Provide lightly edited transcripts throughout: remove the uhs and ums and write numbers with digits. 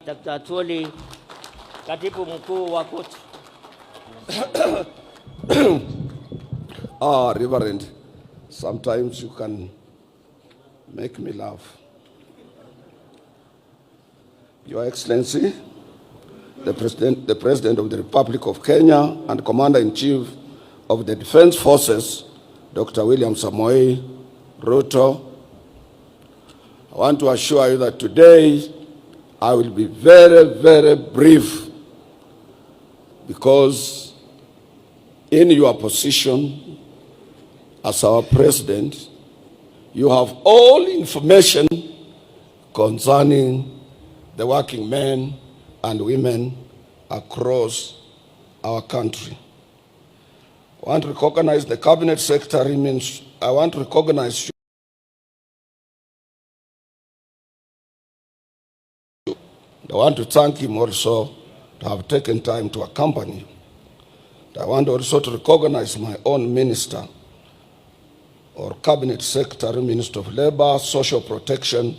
Dr. Atwoli, Katibu Mkuu wa Koti. Reverend, sometimes you can make me laugh. Your Excellency, the President of the Republic of Kenya and Commander-in-Chief of the Defense Forces, Dr. William Ruto, I want to assure you that today I will be very, very brief, because in your position as our President, you have all information concerning the working men and women across our country. I want to recognize the Cabinet Secretary. I want to recognize you. I want to thank him also to have taken time to accompany you. I want also to recognize my own minister or Cabinet Secretary, Minister of Labor, Social Protection,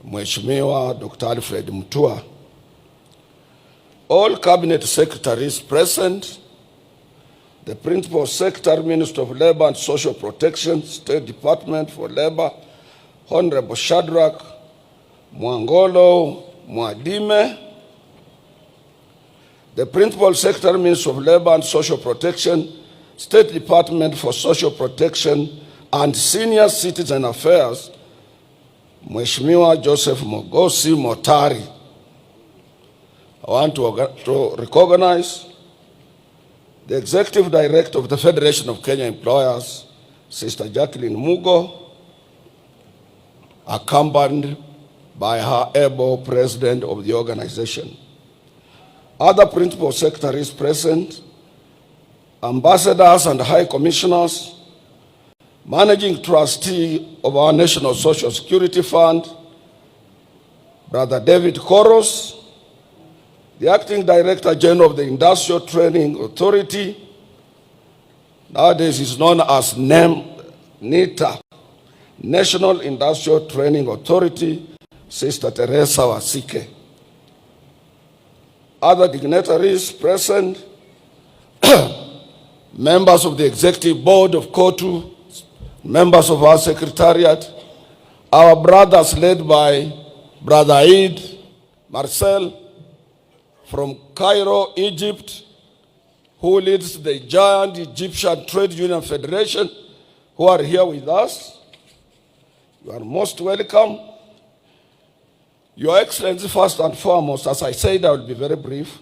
Mheshimiwa Dr. Alfred Mutua. All Cabinet Secretaries present, the Principal Secretary, Minister of Labor and Social Protection, State Department for Labor, Honorable Shadrach Mwangolo Mwadime, the Principal Secretary, Minister of Labor and Social Protection, State Department for Social Protection and Senior Citizen Affairs, Mheshimiwa Joseph Mogosi Motari. I want to recognize the Executive Director of the Federation of Kenya Employers, Sister Jacqueline Mugo, accompanied by her able President of the organization. Other Principal Secretaries present, Ambassadors and High Commissioners, Managing Trustee of our National Social Security Fund, Brother David Koros, the Acting Director General of the Industrial Training Authority, nowadays is known as NITA, National Industrial Training Authority, Sister Teresa Wasike. Other dignitaries present, members of the Executive Board of KOTU, members of our Secretariat, our brothers led by Brother Aid Marcel from Cairo, Egypt, who leads the giant Egyptian Trade Union Federation, who are here with us. You are most welcome. Your Excellency, first and foremost, as I said, I will be very brief.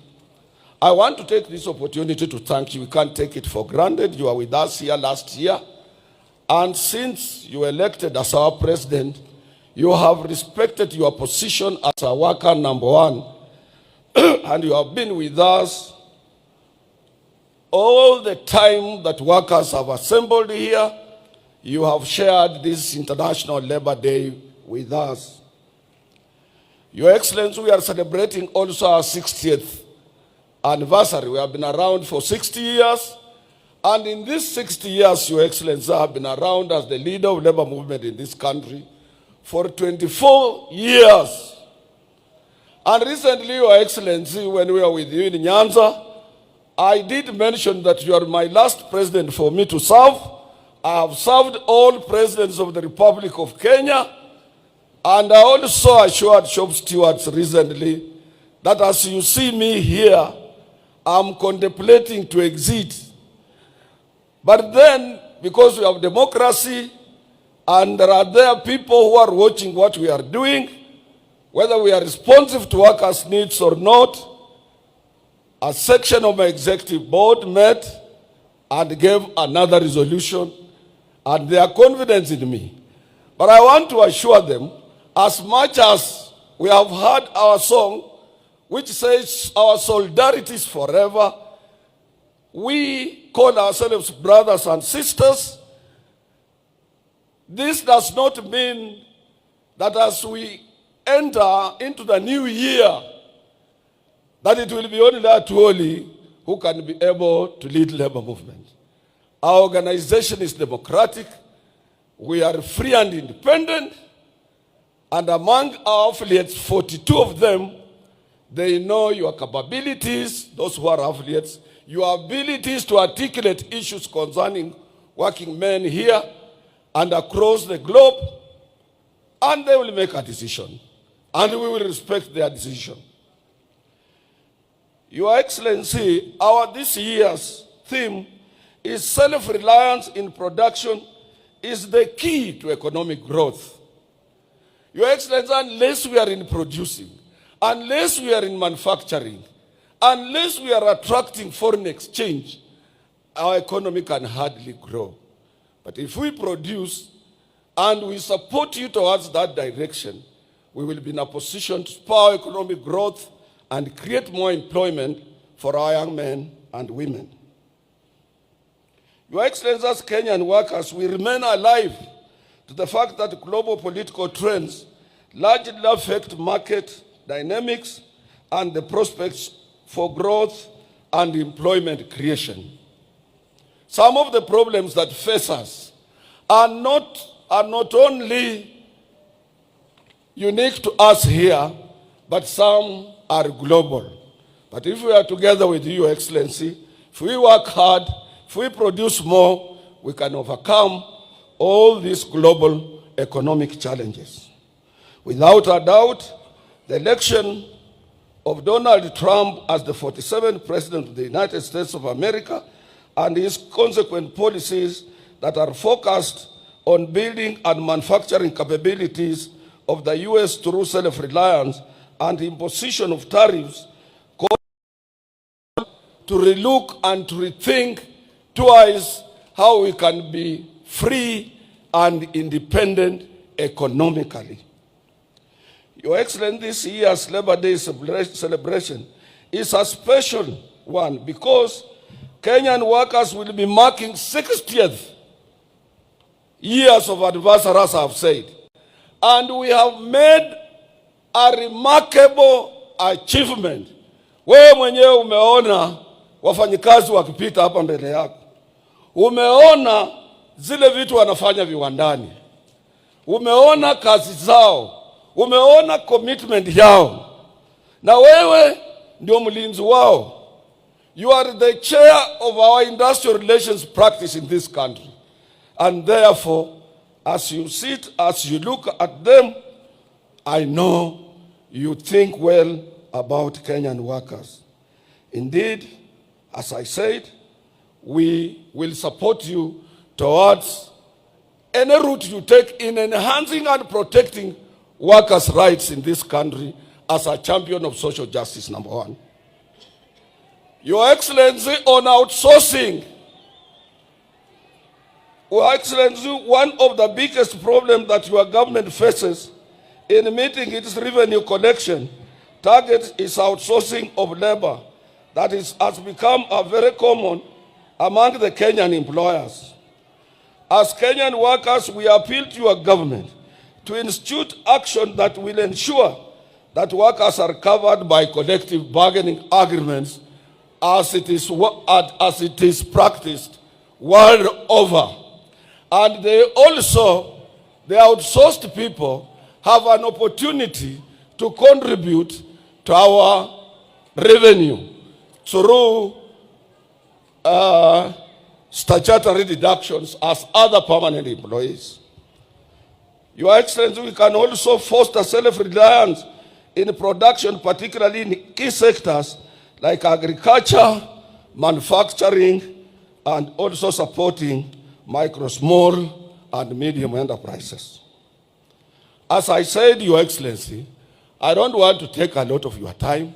I want to take this opportunity to thank you. We can't take it for granted. You were with us here last year. And since you were elected as our President, you have respected your position as a worker number one. And you have been with us all the time that workers have assembled here. You have shared this International Labor Day with us. Your Excellency, we are celebrating also our 60th anniversary. We have been around for 60 years. And in these 60 years, Your Excellency, I have been around as the leader of labor movement in this country for 24 years. And recently, Your Excellency, when we were with you in Nyanza, I did mention that you are my last president for me to serve. I have served all presidents of the Republic of Kenya. And I also assured shop stewards recently that as you see me here, I'm contemplating to exit. But then, because we have democracy, and there are people who are watching what we are doing, whether we are responsive to workers' needs or not, a section of my executive board met and gave another resolution, and they are confident in me. But I want to assure them, as much as we have heard our song, which says our solidarity is forever, we call ourselves brothers and sisters. This does not mean that as we enter into the new year, that it will be only Atwoli who can be able to lead labor movement. Our organization is democratic. We are free and independent. And among our affiliates, 42 of them, they know your capabilities, those who are affiliates, your abilities to articulate issues concerning working men here and across the globe, and they will make a decision, and we will respect their decision. Your Excellency, this year's theme is self-reliance in production is the key to economic growth. Your Excellency, unless we are in producing, unless we are in manufacturing, unless we are attracting foreign exchange, our economy can hardly grow. But if we produce and we support you towards that direction, we will be in a position to spur economic growth and create more employment for our young men and women. Your Excellency, as Kenyan workers, we remain alive to the fact that global political trends largely affect market dynamics and the prospects for growth and employment creation. Some of the problems that face us are not only unique to us here, but some are global. But if we are together with you, Your Excellency, if we work hard, if we produce more, we can overcome all these global economic challenges. Without a doubt, the election of Donald Trump as the 47th President of the United States of America and his consequent policies that are focused on building and manufacturing capabilities of the U.S. through self-reliance and imposition of tariffs call to relook and to rethink twice how we can be free and independent economically. Your Excellency, this year's Labor Day celebration is a special one because Kenyan workers will be marking 60th years of anniversary, as I have said. And we have made a remarkable achievement. Wewe mwenyewe umeona wafanyikazi wakipita hapa mbele yako. Umeona zile vitu wanafanya viwandani. Umeona kazi zao. Umeona commitment yao. Na wewe ndio mlinzi wao. You are the chair of our industrial relations practice in this country. And therefore, as you sit, as you look at them, I know you think well about Kenyan workers. Indeed, as I said, we will support you towards any route you take in enhancing and protecting workers' rights in this country as a champion of social justice, number one. Your Excellency, on outsourcing, Your Excellency, one of the biggest problems that your government faces in meeting its revenue collection target is outsourcing of labor that has become a very common among the Kenyan employers. As Kenyan workers, we appeal to your government to institute action that will ensure that workers are covered by collective bargaining agreements as it is practiced world over. And the outsourced people have an opportunity to contribute to our revenue through statutory deductions as other permanent employees. Your Excellency, we can also foster self-reliance in production, particularly in key sectors like agriculture, manufacturing, and also supporting micro, small, and medium enterprises. As I said, Your Excellency, I don't want to take a lot of your time.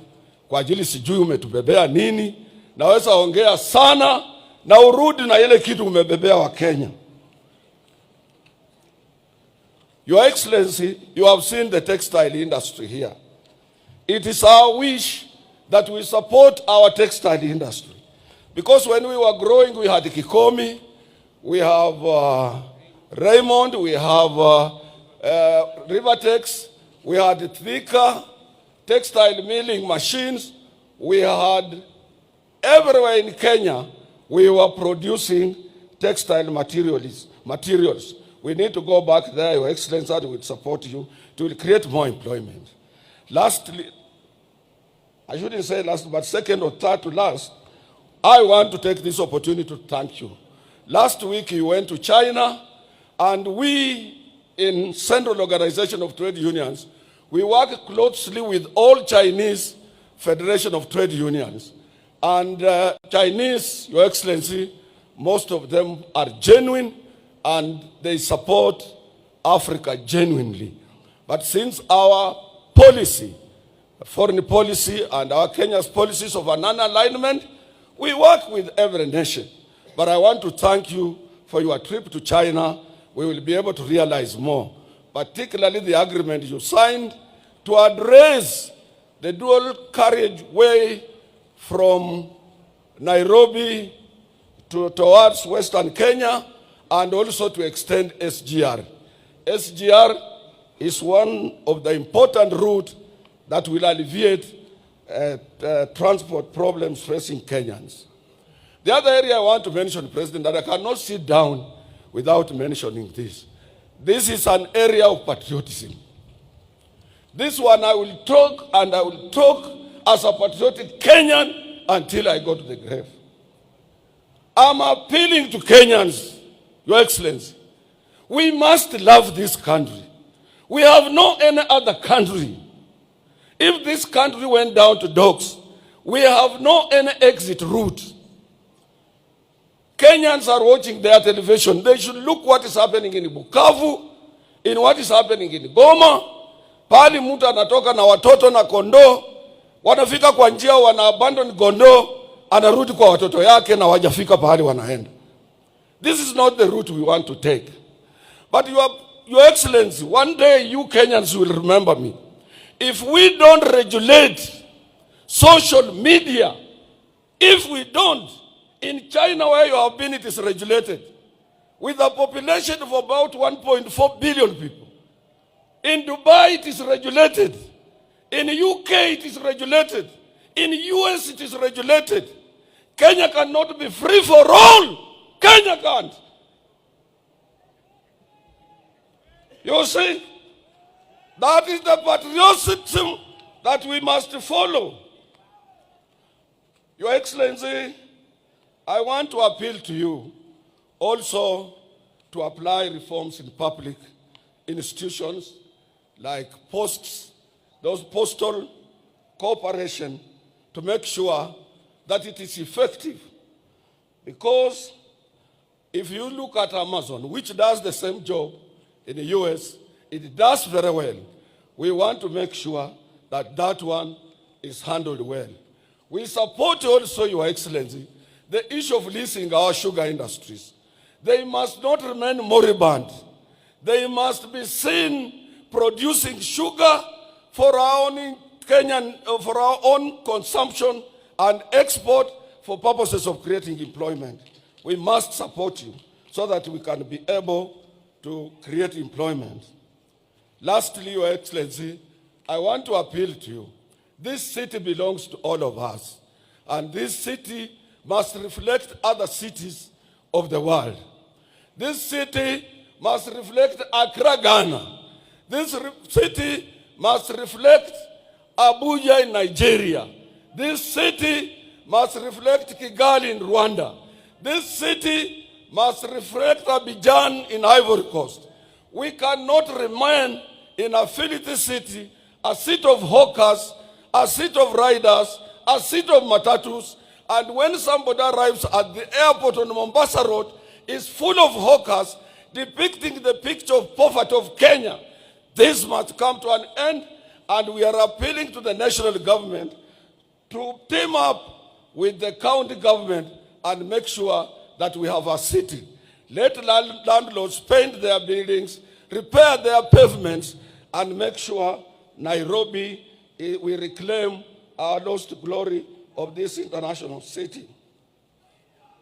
Kwa ajili sijui umetubebea nini. Naweza ongea sana na urudi na ile kitu umebebea wa Kenya. Your Excellency, you have seen the textile industry here. It is our wish that we support our textile industry. Because when we were growing, we had Kikomi, we have Raymond, we have Rivertex, we had Thika, textile milling machines. We had everywhere in Kenya, we were producing textile materials. We need to go back there, Your Excellency, and we will support you to create more employment. Lastly, I shouldn't say last, but second or third to last, I want to take this opportunity to thank you. Last week you went to China, and we in Central Organization of Trade Unions, we work closely with all Chinese Federation of Trade Unions. And Chinese, Your Excellency, most of them are genuine and they support Africa genuinely. But since our policy, foreign policy and our Kenya's policies of a non-alignment, we work with every nation. But I want to thank you for your trip to China. We will be able to realize more, particularly the agreement you signed to address the dual carriage way from Nairobi towards Western Kenya, and also to extend SGR. SGR is one of the important routes that will alleviate transport problems facing Kenyans. The other area I want to mention, President, that I cannot sit down without mentioning this. This is an area of patriotism. This one I will talk, and I will talk as a patriotic Kenyan until I go to the grave. I'm appealing to Kenyans, Your Excellency. We must love this country. We have no any other country. If this country went down to dogs, we have no any exit route. Kenyans are watching their television. They should look what is happening in Bukavu, in what is happening in Goma. Pali mtu anatoka na watoto na kondoo, wanafika kwa njia, wana abandon kondoo, anarudi kwa watoto yake na wajafika pahali wanaenda. This is not the route we want to take. But Your Excellency, one day you Kenyans will remember me. If we don't regulate social media, if we don't, in China where you have been, it is regulated. With a population of about 1.4 billion people. In Dubai, it is regulated. In UK, it is regulated. In US, it is regulated. Kenya cannot be free for all. Kenya can't. You see, that is the patriotism that we must follow. Your Excellency, I want to appeal to you also to apply reforms in public institutions like posts, those postal cooperation, to make sure that it is effective. Because if you look at Amazon, which does the same job in the US, it does very well. We want to make sure that that one is handled well. We support also, Your Excellency, the issue of leasing our sugar industries. They must not remain moribund. They must be seen producing sugar for our own for our own consumption and export for purposes of creating employment. We must support you so that we can be able to create employment. Lastly, Your Excellency, I want to appeal to you. This city belongs to all of us, and this city must reflect other cities of the world. This city must reflect Accra, Ghana. This city must reflect Abuja in Nigeria. This city must reflect Kigali in Rwanda. This city must reflect Abidjan in Ivory Coast. We cannot remain in a filthy city, a city of hawkers, a city of riders, a city of matatus, and when somebody arrives at the airport on Mombasa Road, is full of hawkers depicting the picture of poverty of Kenya. This must come to an end, and we are appealing to the national government to team up with the county government and make sure that we have a city. Let landlords paint their buildings, repair their pavements, and make sure Nairobi, we reclaim our lost glory of this international city.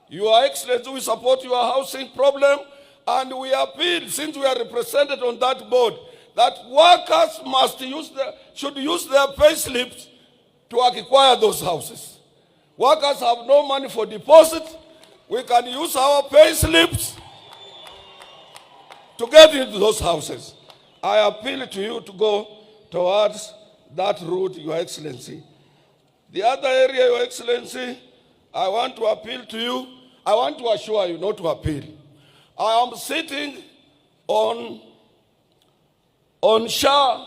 Your Excellency, we support your housing problem, and we appeal, since we are represented on that board, that workers should use their pay slips to acquire those houses. Workers have no money for deposit. We can use our pay slips to get into those houses. I appeal to you to go towards that route, Your Excellency. The other area, Your Excellency, I want to appeal to you. I want to assure you, not to appeal. I am sitting on SHA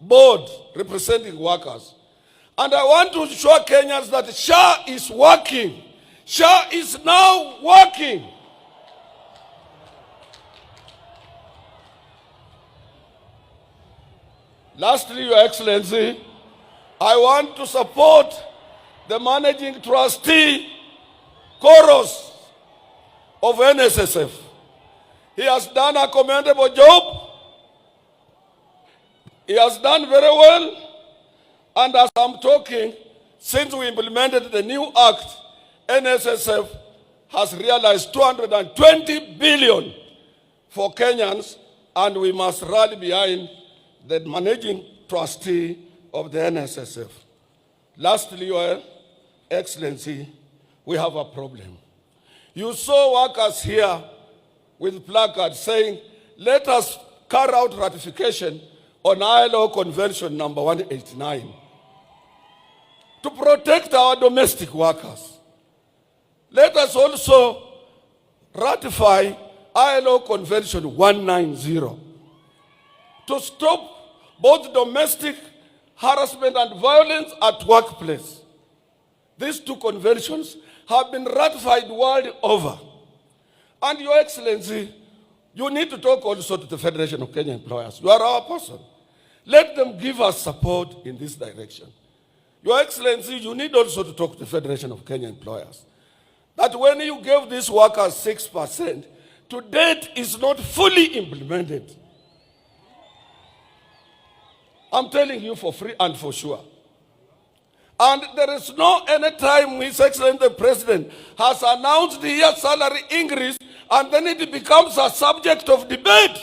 board representing workers. And I want to show Kenyans that SHA is working. SHA is now working. Lastly, Your Excellency, I want to support the managing trustee, Chorus of NSSF. He has done a commendable job. He has done very well. And as I'm talking, since we implemented the new act, NSSF has realized 220 billion for Kenyans, and we must rally behind the managing trustee of the NSSF. Lastly, Your Excellency, we have a problem. You saw workers here with placards saying, let us carry out ratification on ILO Convention number 189 to protect our domestic workers. Let us also ratify ILO Convention 190 to stop both domestic harassment and violence at workplace. These two conventions have been ratified world over. And Your Excellency, you need to talk also to the Federation of Kenya Employers. You are our person. Let them give us support in this direction. Your Excellency, you need also to talk to the Federation of Kenya Employers. That when you gave these workers 6%, to date is not fully implemented. I'm telling you for free and for sure. And there is no any time His Excellency the President has announced the year salary increase and then it becomes a subject of debate.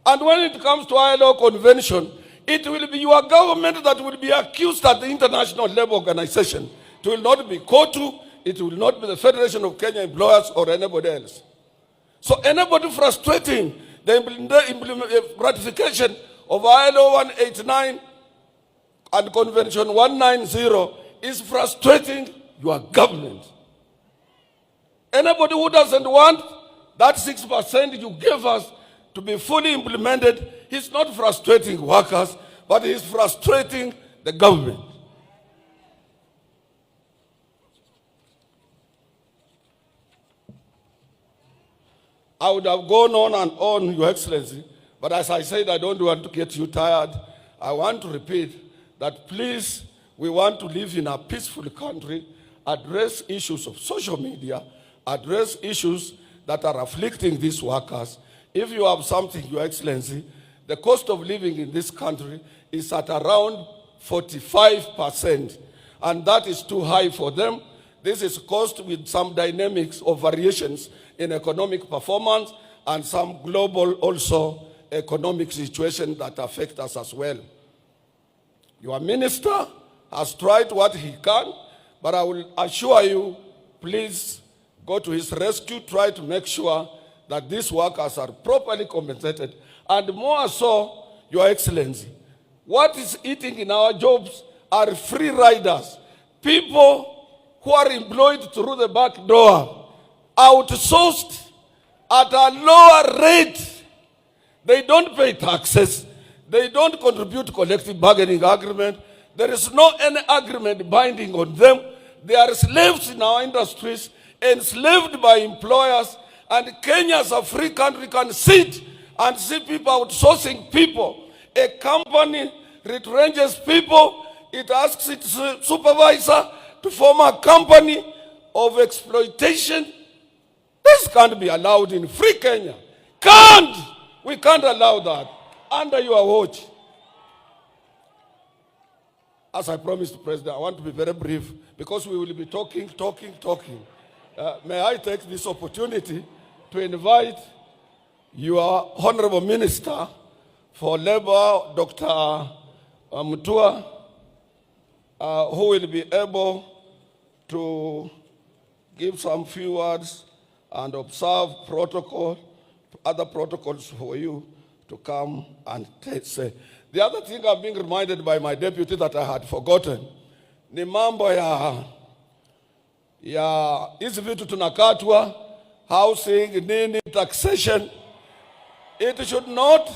And when it comes to ILO Convention, it will be your government that will be accused at the International Labour Organization. It will not be COTU, it will not be the Federation of Kenya Employers or anybody else. So anybody frustrating the ratification of ILO 189 and Convention 190 is frustrating your government. Anybody who doesn't want that 6% you gave us to be fully implemented, he's not frustrating workers, but he's frustrating the government. I would have gone on and on, Your Excellency, but as I said, I don't want to get you tired. I want to repeat that please, we want to live in a peaceful country, address issues of social media, address issues that are afflicting these workers. If you have something, Your Excellency, the cost of living in this country is at around 45%, and that is too high for them. This is caused with some dynamics or variations in economic performance and some global also economic situation that affect us as well. Your minister has tried what he can, but I will assure you, please go to his rescue, try to make sure that these workers are properly compensated, and more so, Your Excellency, what is eating in our jobs are free riders, people who are employed through the back door, outsourced at a lower rate. They don't pay taxes. They don't contribute to collective bargaining agreement. There is no any agreement binding on them. They are slaves in our industries, enslaved by employers, and Kenya as a free country can sit and see people outsourcing people. A company retrenches people, it asks its supervisor to form a company of exploitation. This can't be allowed in free Kenya. We can't allow that under your watch. As I promised the President, I want to be very brief because we will be talking. May I take this opportunity to invite your Honorable Minister for Labor, Dr. Mutua, who will be able to give some few words and observe protocol, other protocols for you to come and say. The other thing I'm being reminded by my deputy that I had forgotten, ni mambo ya hizi vitu tunakatwa, housing, nini, taxation. It should not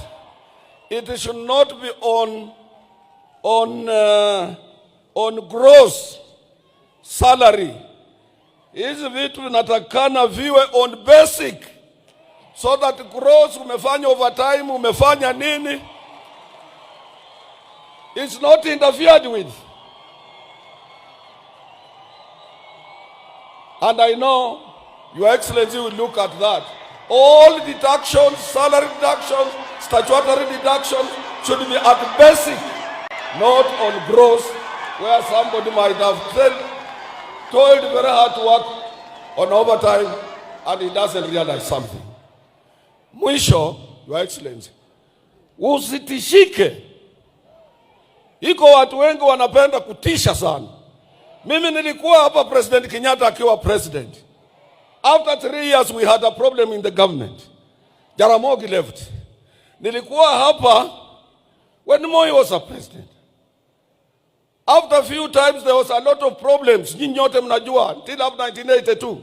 be on gross salary. Hizi vitu vinatakana viwe on basic, so that gross, umefanya overtime, umefanya nini, it's not interfered with. And I know Your Excellency will look at that. All deductions, salary deductions, statutory deductions should be at basic, not on gross, where somebody might have toiled very hard to work on overtime and he doesn't realize something. Mwisho, Your Excellency, usitishike. Iko watu wengi wanapenda kutisha sana. Mimi nilikuwa hapa President Kenyatta akiwa president. After 3 years we had a problem in the government. Jaramogi left. Nilikuwa hapa when Moi was a president. After a few times there was a lot of problems. Nyinyi nyote mnajua until after 1982.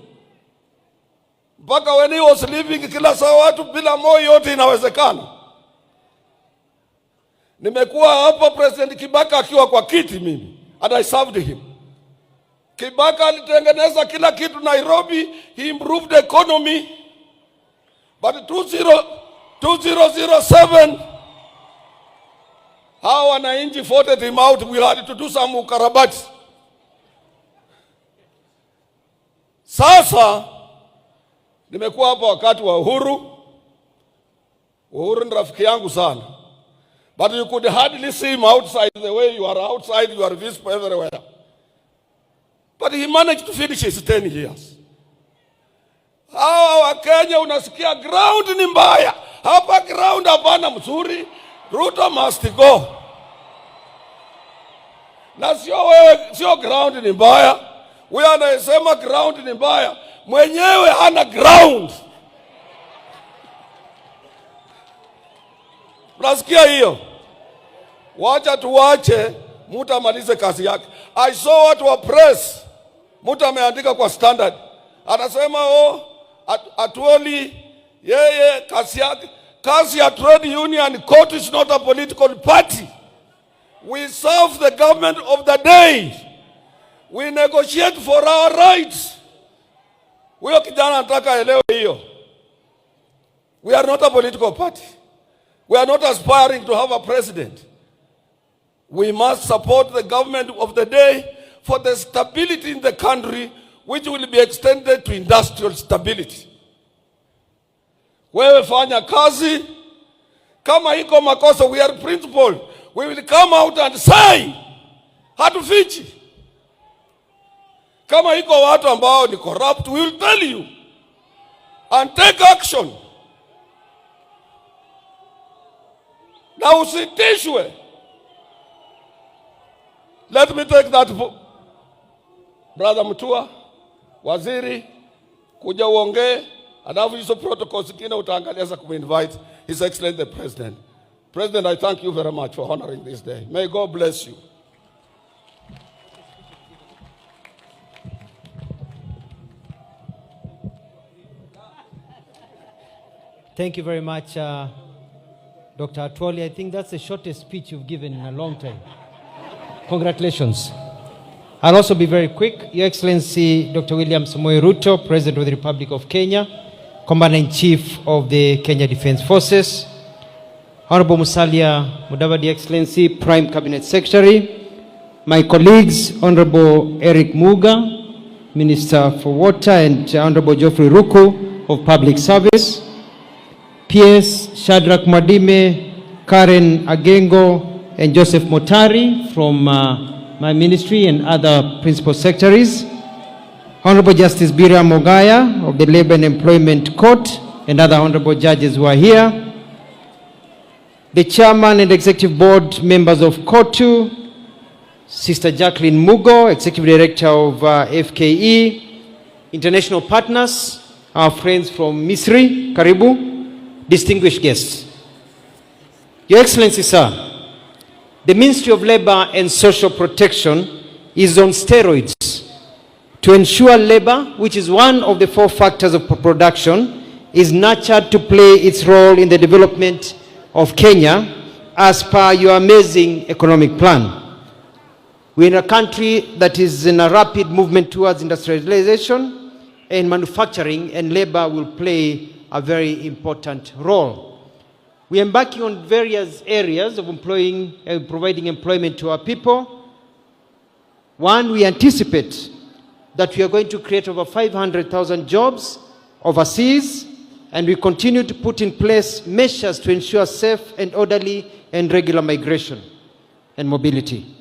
Mpaka when he was leaving, kila saa watu bila Moi yote inawezekana. Nimekuwa hapa President Kibaka akiwa kwa kiti mimi, and I served him. Kibaka alitengeneza kila kitu Nairobi, he improved the economy. But 2007, how wananchi voted him out, we had to do some ukarabati. Sasa nimekuwa hapa wakati wa Uhuru. Uhuru ni rafiki yangu sana. But you could hardly see him outside the way you are outside, you are visible everywhere. But he managed to finish his 10 years. Hawa wa Kenya unasikia ground ni mbaya. Hapa ground hapana mzuri. Ruto must go. Na sio ground ni mbaya. Wewe anasema ground ni mbaya. Mwenyewe hana ground. Unasikia hiyo? Wacha tuwache mtu amalize kazi yake. I saw watu wa press, mtu ameandika kwa Standard, anasema Atwoli yeye kazi ya trade union court is not a political party. We serve the government of the day. We negotiate for our rights. Huyo kijana anataka elewe hiyo. We are not a political party. We are not aspiring to have a president. We must support the government of the day for the stability in the country, which will be extended to industrial stability. Wewe fanya kazi, kama iko makosa, we are principled. We will come out and say, hatufichi. Kama iko watu ambao ni corrupt, we will tell you and take action. Na usitishwe. Let me take that, Brother Mutua, waziri, kuja uongee, alafu hizo protocols zingine utaangalia za kuminvite His Excellency the President. President, I thank you very much for honoring this day. May God bless you. Thank you very much, Dr. Atwoli. I think that's the shortest speech you've given in a long time. Congratulations. I'll also be very quick. Your Excellency, Dr. William Ruto, President of the Republic of Kenya, Commander-in-Chief of the Kenya Defence Forces, Honorable Musalia Mudavadi, Excellency, Prime Cabinet Secretary, my colleagues, Honorable Eric Muga, Minister for Water, and Honorable Geoffrey Ruku of Public Service, PS Shadrach Mwadime, Karen Agengo, and Joseph Motari from my ministry and other principal secretaries, Honorable Justice Bira Mogaya of the Labor and Employment Court, and other honorable judges who are here, the chairman and executive board members of COTU, Sister Jacqueline Mugo, executive director of FKE, international partners, our friends from Misri, Karibu, distinguished guests. Your Excellency, sir, the Ministry of Labor and Social Protection is on steroids to ensure labor, which is one of the 4 factors of production, is nurtured to play its role in the development of Kenya as per your amazing economic plan. We're in a country that is in a rapid movement towards industrialization and manufacturing, and labor will play a very important role. We are embarking on various areas of providing employment to our people. One, we anticipate that we are going to create over 500,000 jobs overseas, and we continue to put in place measures to ensure safe and orderly and regular migration and mobility.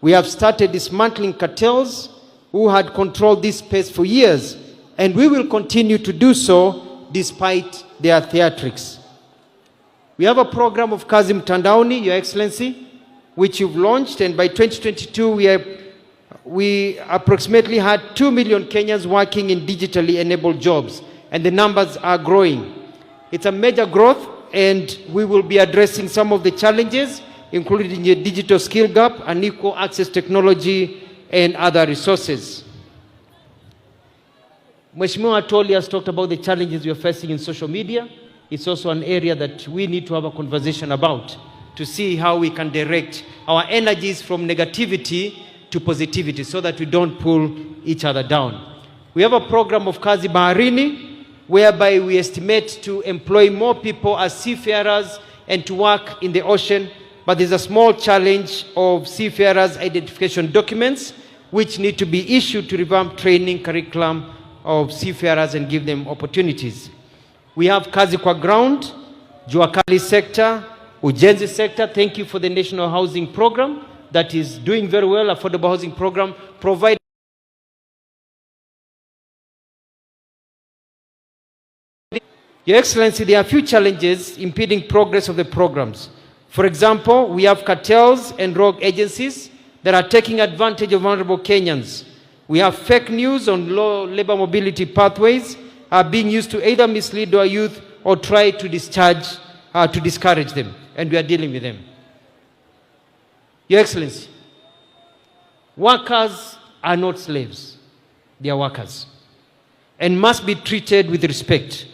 We have started dismantling cartels who had controlled this space for years, and we will continue to do so despite their theatrics. We have a program of Kazi Mtandaoni, Your Excellency, which you've launched, and by 2022 we approximately had 2 million Kenyans working in digitally enabled jobs, and the numbers are growing. It's a major growth, and we will be addressing some of the challenges, including the digital skill gap, unequal access technology, and other resources. Mheshimiwa Atwoli has talked about the challenges we are facing in social media. It's also an area that we need to have a conversation about to see how we can direct our energies from negativity to positivity so that we don't pull each other down. We have a program of Kazi Baharini, whereby we estimate to employ more people as seafarers and to work in the ocean, but there's a small challenge of seafarers' identification documents which need to be issued to revamp training curriculum of seafarers and give them opportunities. We have Kazi Kwa Ground, Jua Kali sector, Ujenzi sector. Thank you for the National Housing Program that is doing very well, affordable housing program, provide Your Excellency, there are a few challenges impeding progress of the programs. For example, we have cartels and rogue agencies that are taking advantage of vulnerable Kenyans. We have fake news on low labor mobility pathways are being used to either mislead our youth or try to discourage them, and we are dealing with them. Your Excellency, workers are not slaves. They are workers and must be treated with respect.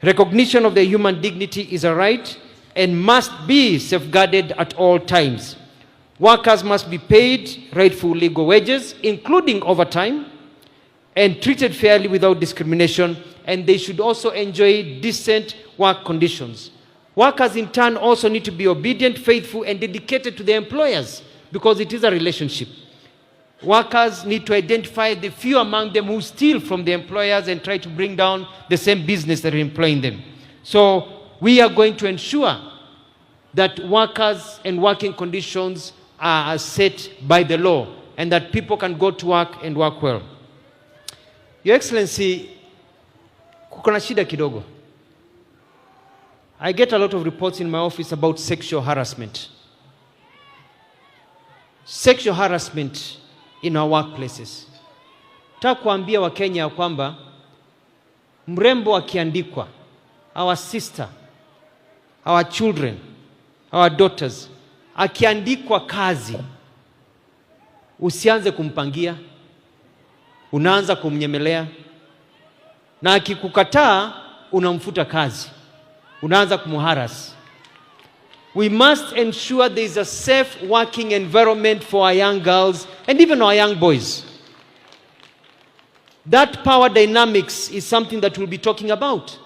Recognition of their human dignity is a right and must be safeguarded at all times. Workers must be paid rightful legal wages, including overtime, and treated fairly without discrimination, and they should also enjoy decent work conditions. Workers in turn also need to be obedient, faithful, and dedicated to their employers because it is a relationship. Workers need to identify the few among them who steal from the employers and try to bring down the same business that are employing them. So we are going to ensure that workers and working conditions are set by the law and that people can go to work and work well. Your Excellency, kuko na shida kidogo. I get a lot of reports in my office about sexual harassment. Sexual harassment in our workplaces. Nataka kuambia Wakenya kwamba mrembo akiandikwa, our sister, our children, our daughters, akiandikwa kazi, usianze kumpangia, unaanza kumnyemelea, na akikukataa unamfuta kazi, unaanza kumuharas. We must ensure there is a safe working environment for our young girls and even our young boys. That power dynamics is something that we'll be talking about.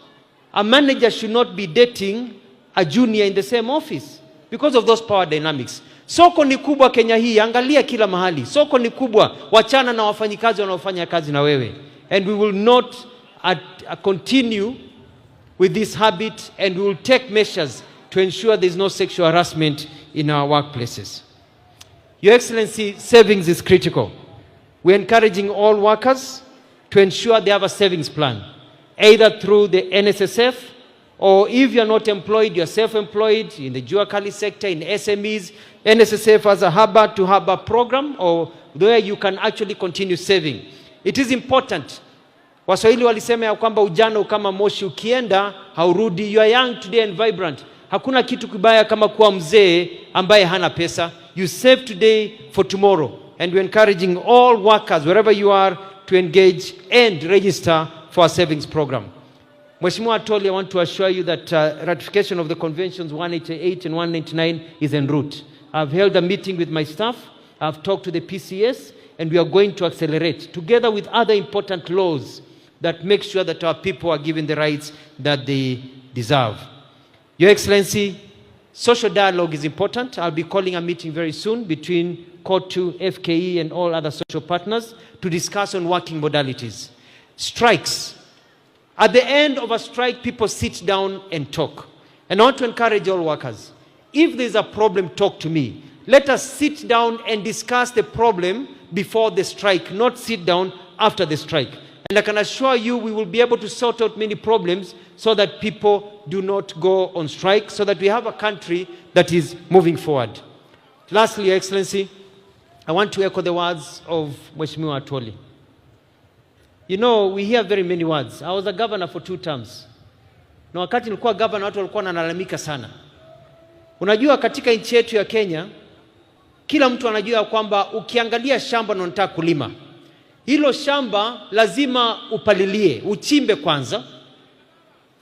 A manager should not be dating a junior in the same office because of those power dynamics. Soko ni kubwa Kenya hii, angalia kila mahali. Soko ni kubwa, wachana na wafanyikazi wanaofanya kazi na wewe. And we will not continue with this habit, and we will take measures to ensure there is no sexual harassment in our workplaces. Your Excellency, savings is critical. We're encouraging all workers to ensure they have a savings plan, either through the NSSF, or if you're not employed, you're self-employed in the Jua Kali sector, in SMEs. NSSF has a harbor program or where you can actually continue saving. It is important Waswahili walisema ya kwamba ujana kama moshi, ukienda haurudi. You are young today and vibrant. Hakuna kitu kibaya kama kuwa mzee ambaye hana pesa. You save today for tomorrow. And we're encouraging all workers, wherever you are, to engage and register for our savings program. Mheshimiwa Atwoli, I want to assure you that ratification of the conventions 188 and 199 is en route. I've held a meeting with my staff. I've talked to the PCS, and we are going to accelerate, together with other important laws that make sure that our people are given the rights that they deserve. Your Excellency, social dialogue is important. I'll be calling a meeting very soon between COTU, FKE, and all other social partners to discuss on working modalities. Strikes. At the end of a strike, people sit down and talk. And I want to encourage all workers. If there's a problem, talk to me. Let us sit down and discuss the problem before the strike, not sit down after the strike. And I can assure you we will be able to sort out many problems so that people do not go on strike, so that we have a country that is moving forward. Lastly, Your Excellency, I want to echo the words of Mheshimiwa Atwoli. You know, we hear very many words. I was a governor for 2 terms. Na wakati nilikuwa governor, watu walikuwa wanalalamika sana. Unajua, katika nchi yetu ya Kenya, kila mtu anajua kwamba ukiangalia shamba na unataka kulima, hilo shamba lazima upalilie, uchimbe kwanza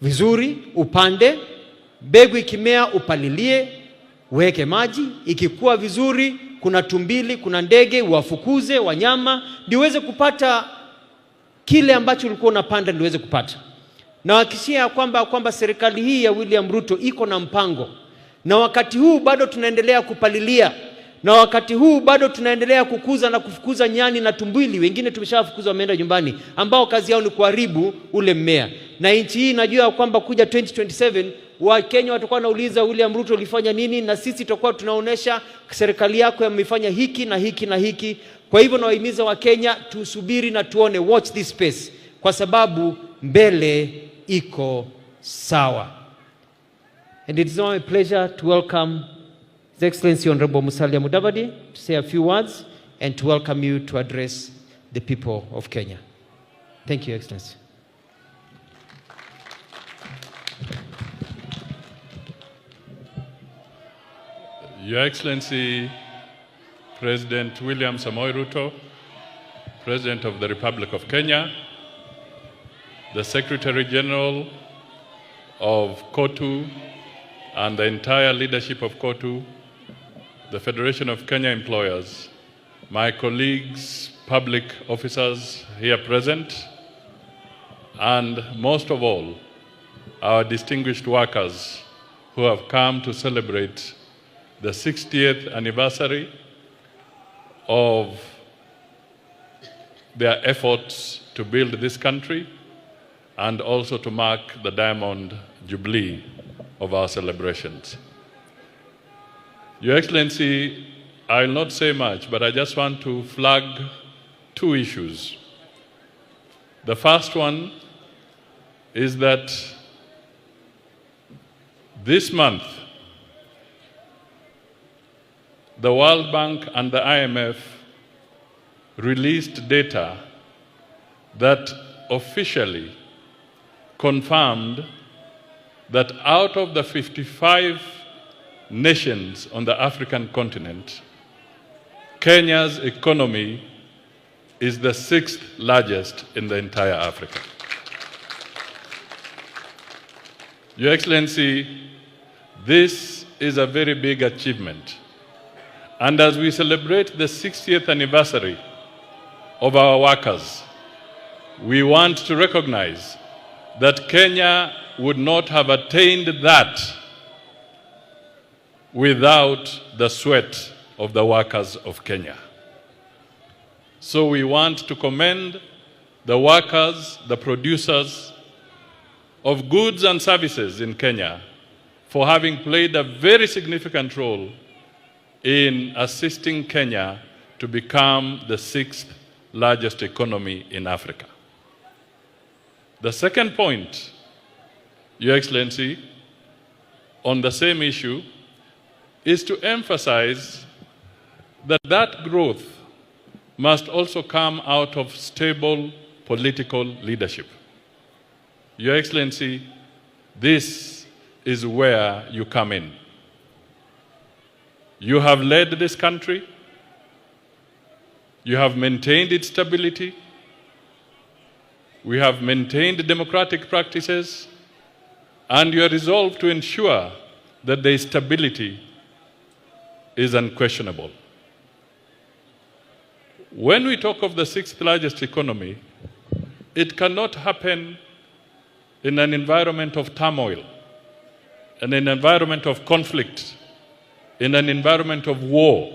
vizuri, upande, mbegu ikimea upalilie, uweke maji, ikikua vizuri, kuna tumbili, kuna ndege, uwafukuze wanyama, ndio uweze kupata kile ambacho ulikuwa unapanda, ndio uweze kupata. Na wakishia kwamba serikali hii ya William Ruto iko na mpango, na wakati huu bado tunaendelea kupalilia, na wakati huu bado tunaendelea kukuza na kufukuza nyani na tumbili. Wengine tumeshawafukuza, wameenda nyumbani, ambao kazi yao ni kuharibu ule mmea. Na nchi hii najua kwamba kuja 2027 Wakenya watakuwa wanauliza William Ruto ulifanya nini, na sisi tutakuwa tunaonesha serikali yako imefanya hiki na hiki na hiki. Kwa hivyo nawahimiza Wakenya tusubiri na tuone, watch this space, kwa sababu mbele iko sawa. And it is now my pleasure to welcome His Excellency Honorable Musalia Mudavadi to say a few words and to welcome you to address the people of Kenya. Thank you, Your Excellency. Your Excellency, President William Ruto, President of the Republic of Kenya, the Secretary General of COTU and the entire leadership of COTU, the Federation of Kenya Employers, my colleagues, public officers here present, and most of all, our distinguished workers who have come to celebrate the 60th anniversary of their efforts to build this country and also to mark the Diamond Jubilee of our celebrations. Your Excellency, I will not say much, but I just want to flag 2 issues. The first one is that this month, the World Bank and the IMF released data that officially confirmed that out of the 55 nations on the African continent, Kenya's economy is the 6th largest in the entire Africa. Your Excellency, this is a very big achievement. And as we celebrate the 60th anniversary of our workers, we want to recognize that Kenya would not have attained that without the sweat of the workers of Kenya. So we want to commend the workers, the producers of goods and services in Kenya for having played a very significant role in assisting Kenya to become the 6th largest economy in Africa. The second point, Your Excellency, on the same issue, is to emphasize that that growth must also come out of stable political leadership. Your Excellency, this is where you come in. You have led this country. You have maintained its stability. We have maintained democratic practices, and you are resolved to ensure that the stability is unquestionable. When we talk of the 6th largest economy, it cannot happen in an environment of turmoil, in an environment of conflict, in an environment of war,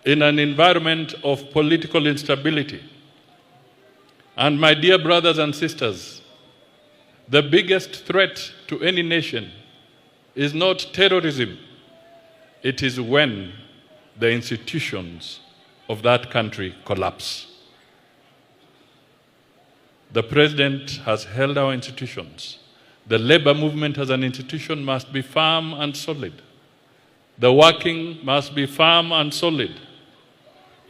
in an environment of political instability. And my dear brothers and sisters, the biggest threat to any nation is not terrorism. It is when the institutions of that country collapse. The President has held our institutions. The labor movement as an institution must be firm and solid. The working must be firm and solid.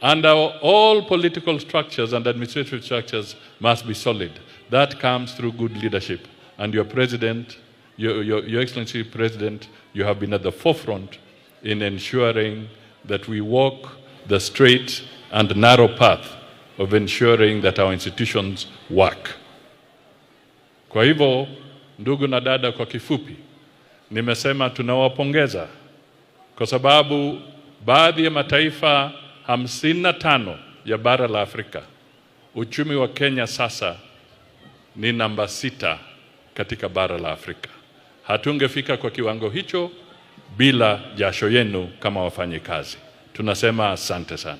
And all political structures and administrative structures must be solid. That comes through good leadership. And your President, Your Excellency President, you have been at the forefront in ensuring that we walk the straight and narrow path of ensuring that our institutions work. Kwa hivyo, ndugu na dada, kwa kifupi, nimesema tunawapongeza kwa sababu baadhi ya mataifa 55 ya bara la Afrika, uchumi wa Kenya sasa ni namba 6 katika bara la Afrika. Hatungefika kwa kiwango hicho bila jasho yenu kama wafanyikazi. Tunasema asante sana.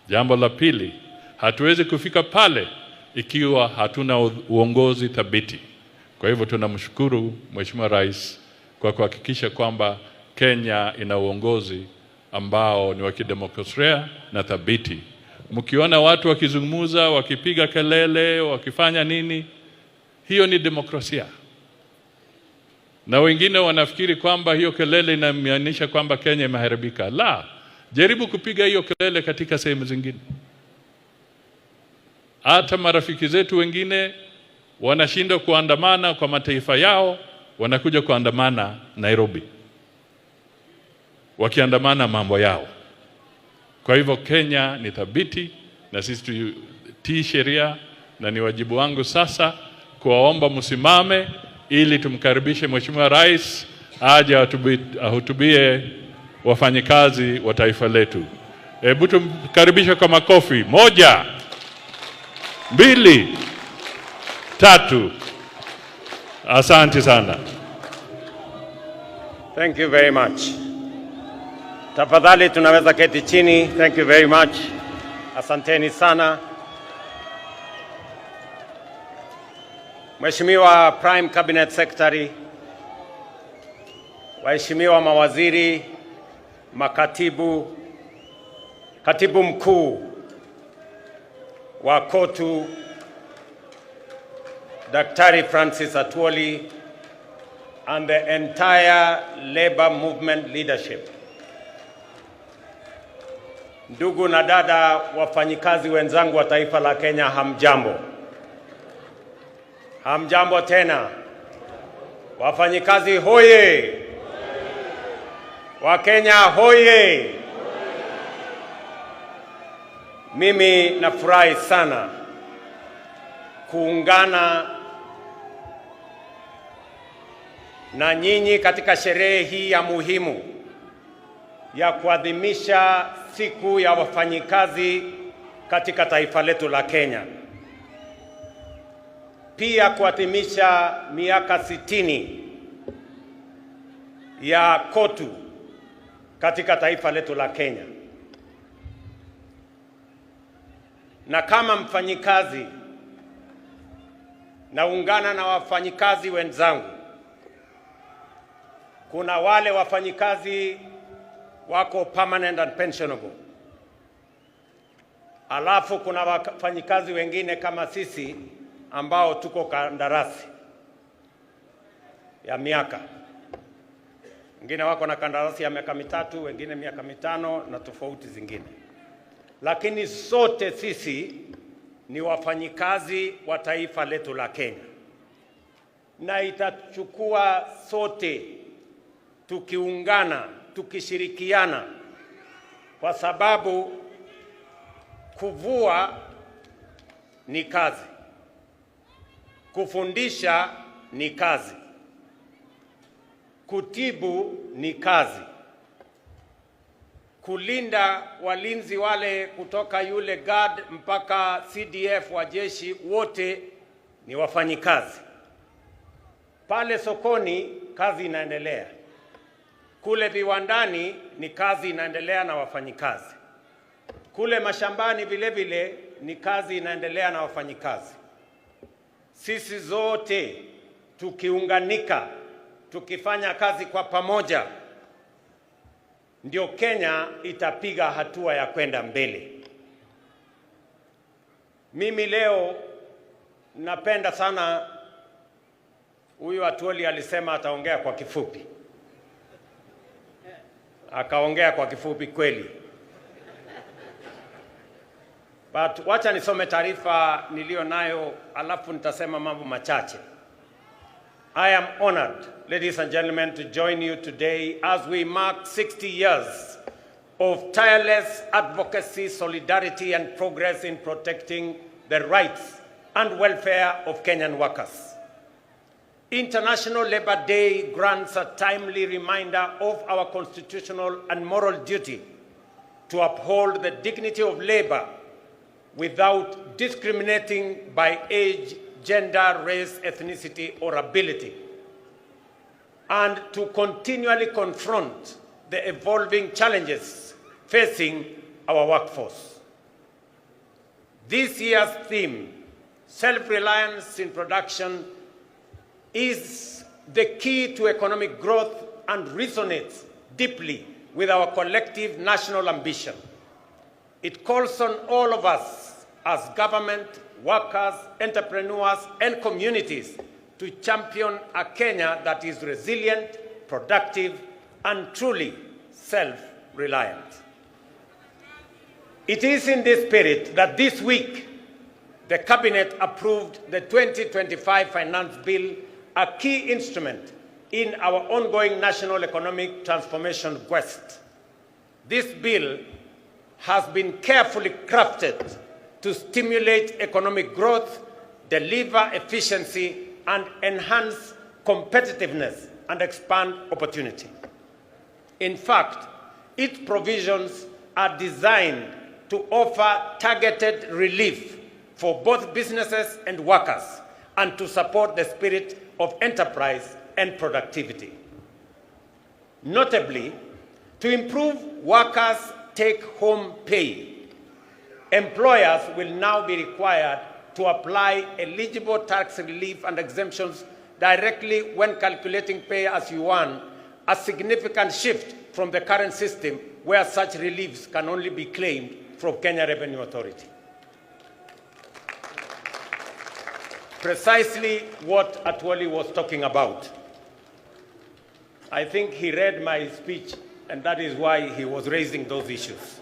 Jambo la pili, hatuwezi kufika pale ikiwa hatuna uongozi thabiti. Kwa hivyo tunamshukuru Mheshimiwa Rais kwa kuhakikisha kwamba Kenya ina uongozi ambao ni wa kidemokrasia na thabiti. Mkiona watu wakizungumza, wakipiga kelele, wakifanya nini, hiyo ni demokrasia. Na wengine wanafikiri kwamba hiyo kelele inamaanisha kwamba Kenya imeharibika. La, jaribu kupiga hiyo kelele katika sehemu zingine. Hata marafiki zetu wengine wanashinda kuandamana kwa mataifa yao, wanakuja kuandamana Nairobi, wakiandamana mambo yao. Kwa hivyo Kenya ni thabiti na sisi tutii sheria, na ni wajibu wangu sasa kuwaomba msimame ili tumkaribishe Mheshimiwa Rais aje ahutubie wafanyikazi wa taifa letu. Hebu tumkaribishe kwa makofi. 1, 2, 3. Asante sana. Thank you very much. Tafadhali tunaweza keti chini. Thank you very much. Asanteni sana. Mheshimiwa Prime Cabinet Secretary, waheshimiwa mawaziri, makatibu, katibu mkuu wa KOTU, Daktari Francis Atwoli, and the entire labor movement leadership. Ndugu na dada wafanyikazi wenzangu wa taifa la Kenya, hamjambo. Hamjambo tena. Wafanyikazi hoye. Wakenya hoye. Mimi nafurahi sana kuungana na nyinyi katika sherehe hii ya muhimu ya kuadhimisha siku ya wafanyikazi katika taifa letu la Kenya. Pia kuadhimisha miaka 60 ya KOTU katika taifa letu la Kenya. Na kama mfanyikazi, naungana na wafanyikazi wenzangu. Kuna wale wafanyikazi wako permanent and pensionable. Alafu kuna wafanyikazi wengine kama sisi ambao tuko kandarasi ya miaka. Wengine wako na kandarasi ya miaka 3, wengine miaka 5 na tofauti zingine. Lakini sote sisi ni wafanyikazi wa taifa letu la Kenya, na itachukua sote tukiungana, tukishirikiana, kwa sababu kuvua ni kazi, kufundisha ni kazi, kutibu ni kazi, kulinda walinzi wale kutoka yule guard mpaka CDF wa jeshi wote ni wafanyikazi. Pale sokoni kazi inaendelea, kule viwandani ni kazi inaendelea na wafanyikazi, kule mashambani vile vile ni kazi inaendelea na wafanyikazi. Sisi zote tukiunganika, tukifanya kazi kwa pamoja, ndio Kenya itapiga hatua ya kwenda mbele. Mimi leo napenda sana, huyu Atwoli alisema ataongea kwa kifupi. Akaongea kwa kifupi kweli. But wacha nisome taarifa nilio nayo alafu nitasema mambo machache. I am honored, ladies and gentlemen, to join you today as we mark 60 years of tireless advocacy, solidarity, and progress in protecting the rights and welfare of Kenyan workers. International Labour Day grants a timely reminder of our constitutional and moral duty to uphold the dignity of labor without discriminating by age, gender, race, ethnicity, or ability, and to continually confront the evolving challenges facing our workforce. This year's theme, self-reliance in production, is the key to economic growth and resonates deeply with our collective national ambition. It calls on all of us as government, workers, entrepreneurs, and communities to champion a Kenya that is resilient, productive, and truly self-reliant. It is in this spirit that this week the Cabinet approved the 2025 Finance Bill, a key instrument in our ongoing national economic transformation quest. This bill has been carefully crafted to stimulate economic growth, deliver efficiency, and enhance competitiveness and expand opportunity. In fact, its provisions are designed to offer targeted relief for both businesses and workers and to support the spirit of enterprise and productivity. Notably, to improve workers' take-home pay, employers will now be required to apply eligible tax relief and exemptions directly when calculating pay as you earn, a significant shift from the current system where such reliefs can only be claimed from Kenya Revenue Authority. Precisely what Atwoli was talking about. I think he read my speech, and that is why he was raising those issues.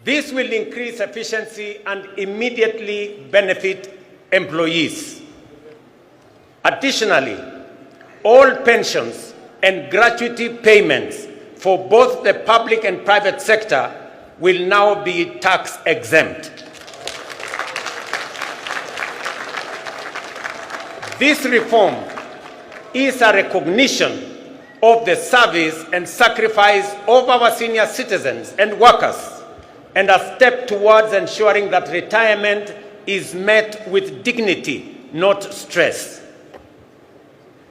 This will increase efficiency and immediately benefit employees. Additionally, all pensions and gratuity payments for both the public and private sector will now be tax exempt. This reform is a recognition of the service and sacrifice of our senior citizens and workers, and a step towards ensuring that retirement is met with dignity, not stress.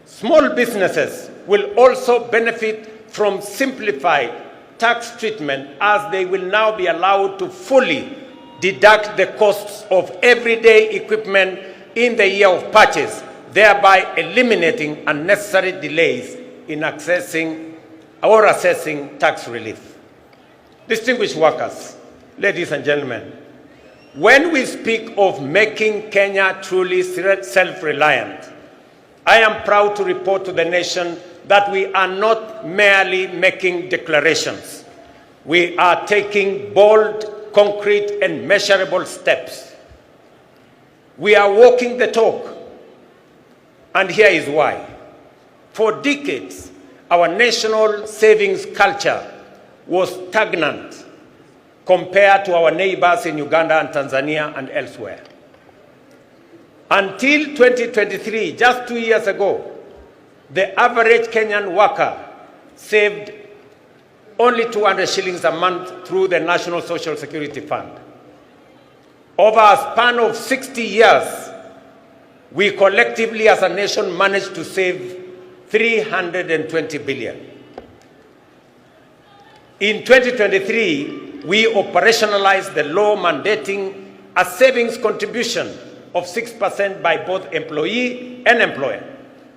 Small businesses will also benefit from simplified tax treatment, as they will now be allowed to fully deduct the costs of everyday equipment in the year of purchase, thereby eliminating unnecessary delays in accessing or assessing tax relief. Distinguished workers, ladies and gentlemen, when we speak of making Kenya truly self-reliant, I am proud to report to the nation that we are not merely making declarations. We are taking bold, concrete and measurable steps. We are walking the talk, and here is why. For decades, our national savings culture was stagnant compared to our neighbors in Uganda and Tanzania and elsewhere. Until 2023, just 2 years ago, the average Kenyan worker saved only 200 shillings a month through the National Social Security Fund. Over a span of 60 years, we collectively as a nation managed to save 320 billion. In 2023, we operationalized the law mandating a savings contribution of 6% by both employee and employer,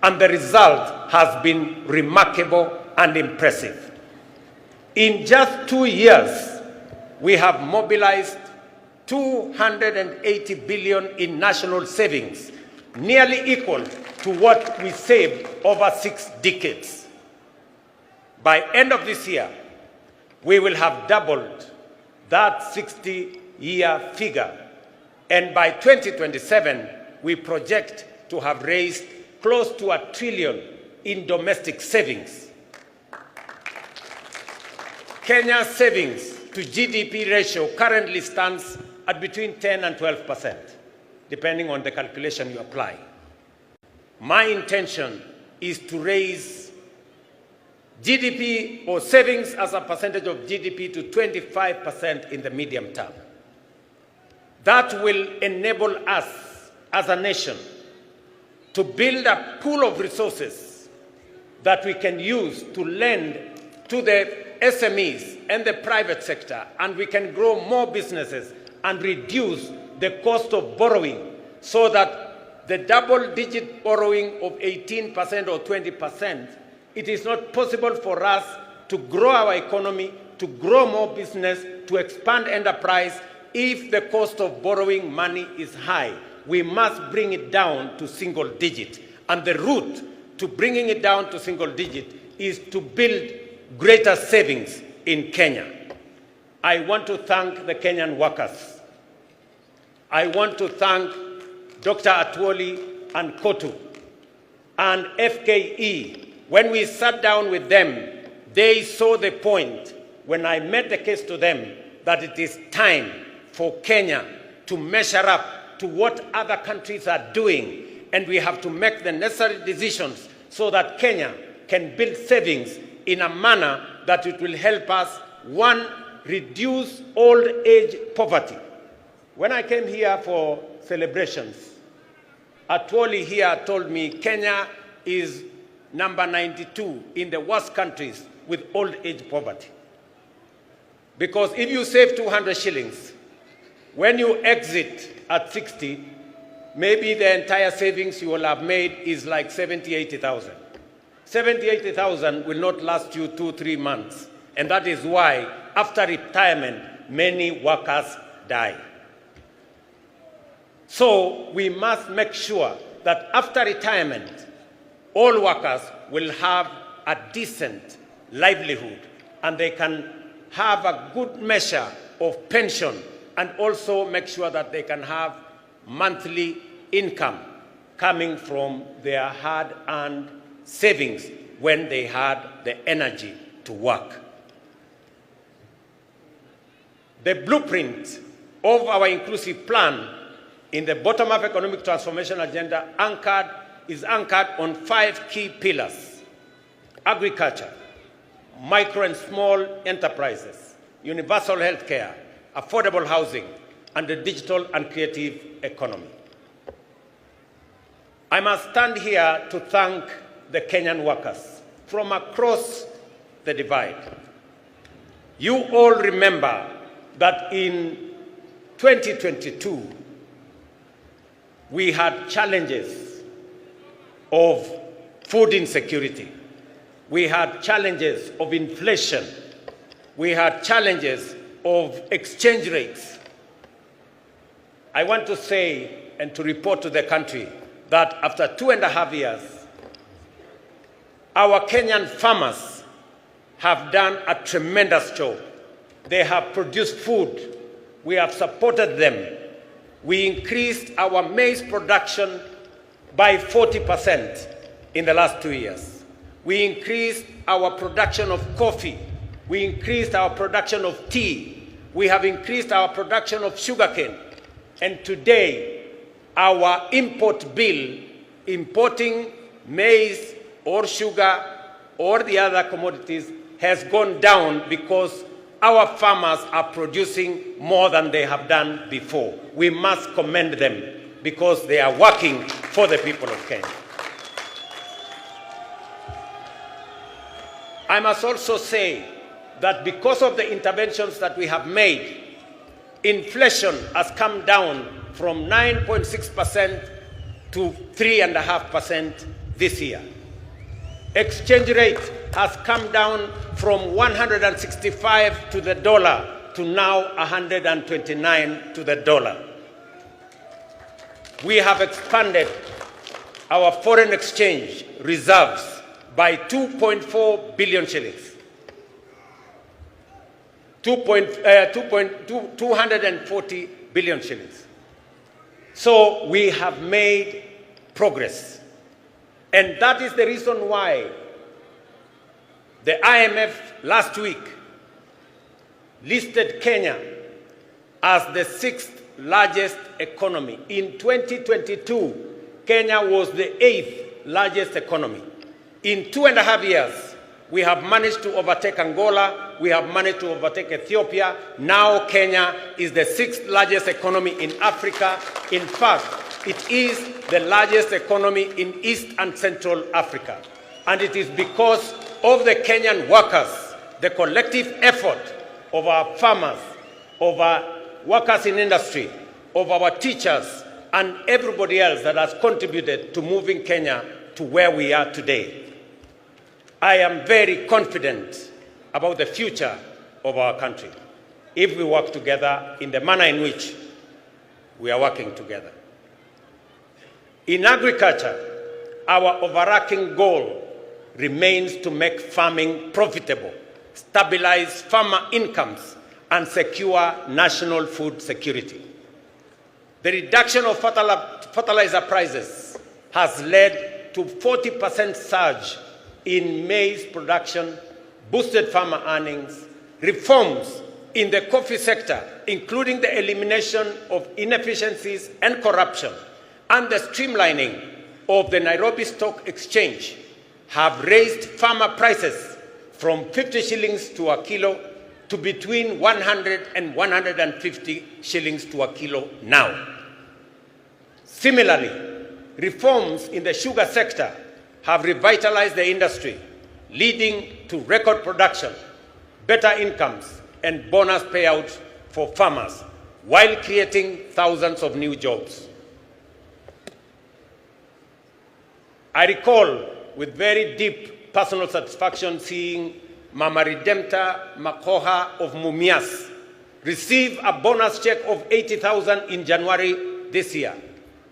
and the result has been remarkable and impressive. In just 2 years, we have mobilized 280 billion in national savings, nearly equal to what we saved over 6 decades. By end of this year, we will have doubled that 60-year figure. And by 2027, we project to have raised close to $1 trillion in domestic savings. Kenya's savings to GDP ratio currently stands at between 10 and 12%, depending on the calculation you apply. My intention is to raise GDP or savings as a percentage of GDP to 25% in the medium term. That will enable us as a nation to build a pool of resources that we can use to lend to the SMEs and the private sector, and we can grow more businesses and reduce the cost of borrowing so that the double-digit borrowing of 18% or 20%, it is not possible for us to grow our economy, to grow more business, to expand enterprise if the cost of borrowing money is high. We must bring it down to single digit. And the route to bringing it down to single digit is to build greater savings in Kenya. I want to thank the Kenyan workers. I want to thank Dr. Atwoli and Kotu and FKE. When we sat down with them, they saw the point when I made the case to them that it is time for Kenya to measure up to what other countries are doing, and we have to make the necessary decisions so that Kenya can build savings in a manner that it will help us, one, reduce old age poverty. When I came here for celebrations, Atwoli here told me Kenya is number 92 in the worst countries with old age poverty. Because if you save 200 shillings, when you exit at 60, maybe the entire savings you will have made is like 70, 80,000. 70, 80,000 will not last you 2-3 months. And that is why, after retirement, many workers die. So we must make sure that after retirement, all workers will have a decent livelihood and they can have a good measure of pension, and also make sure that they can have monthly income coming from their hard-earned savings when they had the energy to work. The blueprint of our inclusive plan in the bottom-up economic transformation agenda is anchored on 5 key pillars: agriculture, micro and small enterprises, universal health care, affordable housing, and the digital and creative economy. I must stand here to thank the Kenyan workers from across the divide. You all remember that in 2022, we had challenges of food insecurity. We had challenges of inflation. We had challenges of exchange rates. I want to say and to report to the country that after 2.5 years, our Kenyan farmers have done a tremendous job. They have produced food We have supported them. We increased our maize production by 40% in the last 2 years. We increased our production of coffee. We increased our production of tea. We have increased our production of sugarcane. And today, our import bill, importing maize or sugar or the other commodities, has gone down because our farmers are producing more than they have done before. We must commend them because they are working for the people of Kenya. I must also say that because of the interventions that we have made, inflation has come down from 9.6% to 3.5% this year. Exchange rate has come down from 165 to the dollar to now 129 to the dollar. We have expanded our foreign exchange reserves by 2.4 billion shillings. 240 billion shillings. So we have made progress. And that is the reason why the IMF last week listed Kenya as the 6th largest economy. In 2022, Kenya was the 8th largest economy. In 2.5 years, we have managed to overtake Angola, we have managed to overtake Ethiopia. Now Kenya is the 6th largest economy in Africa. In fact, it is the largest economy in East and Central Africa. And it is because of the Kenyan workers, the collective effort of our farmers, of our workers in industry, of our teachers, and everybody else that has contributed to moving Kenya to where we are today. I am very confident about the future of our country if we work together in the manner in which we are working together. In agriculture, our overarching goal remains to make farming profitable, stabilize farmer incomes, and secure national food security. The reduction of fertilizer prices has led to 40% surge in maize production, boosted farmer earnings, reforms in the coffee sector, including the elimination of inefficiencies and corruption, and the streamlining of the Nairobi Stock Exchange have raised farmer prices from 50 shillings to a kilo to between 100 and 150 shillings to a kilo now. Similarly, reforms in the sugar sector have revitalized the industry, leading to record production, better incomes, and bonus payouts for farmers, while creating thousands of new jobs. I recall with very deep personal satisfaction seeing Mama Redempta Makoha of Mumias receive a bonus check of 80,000 in January this year,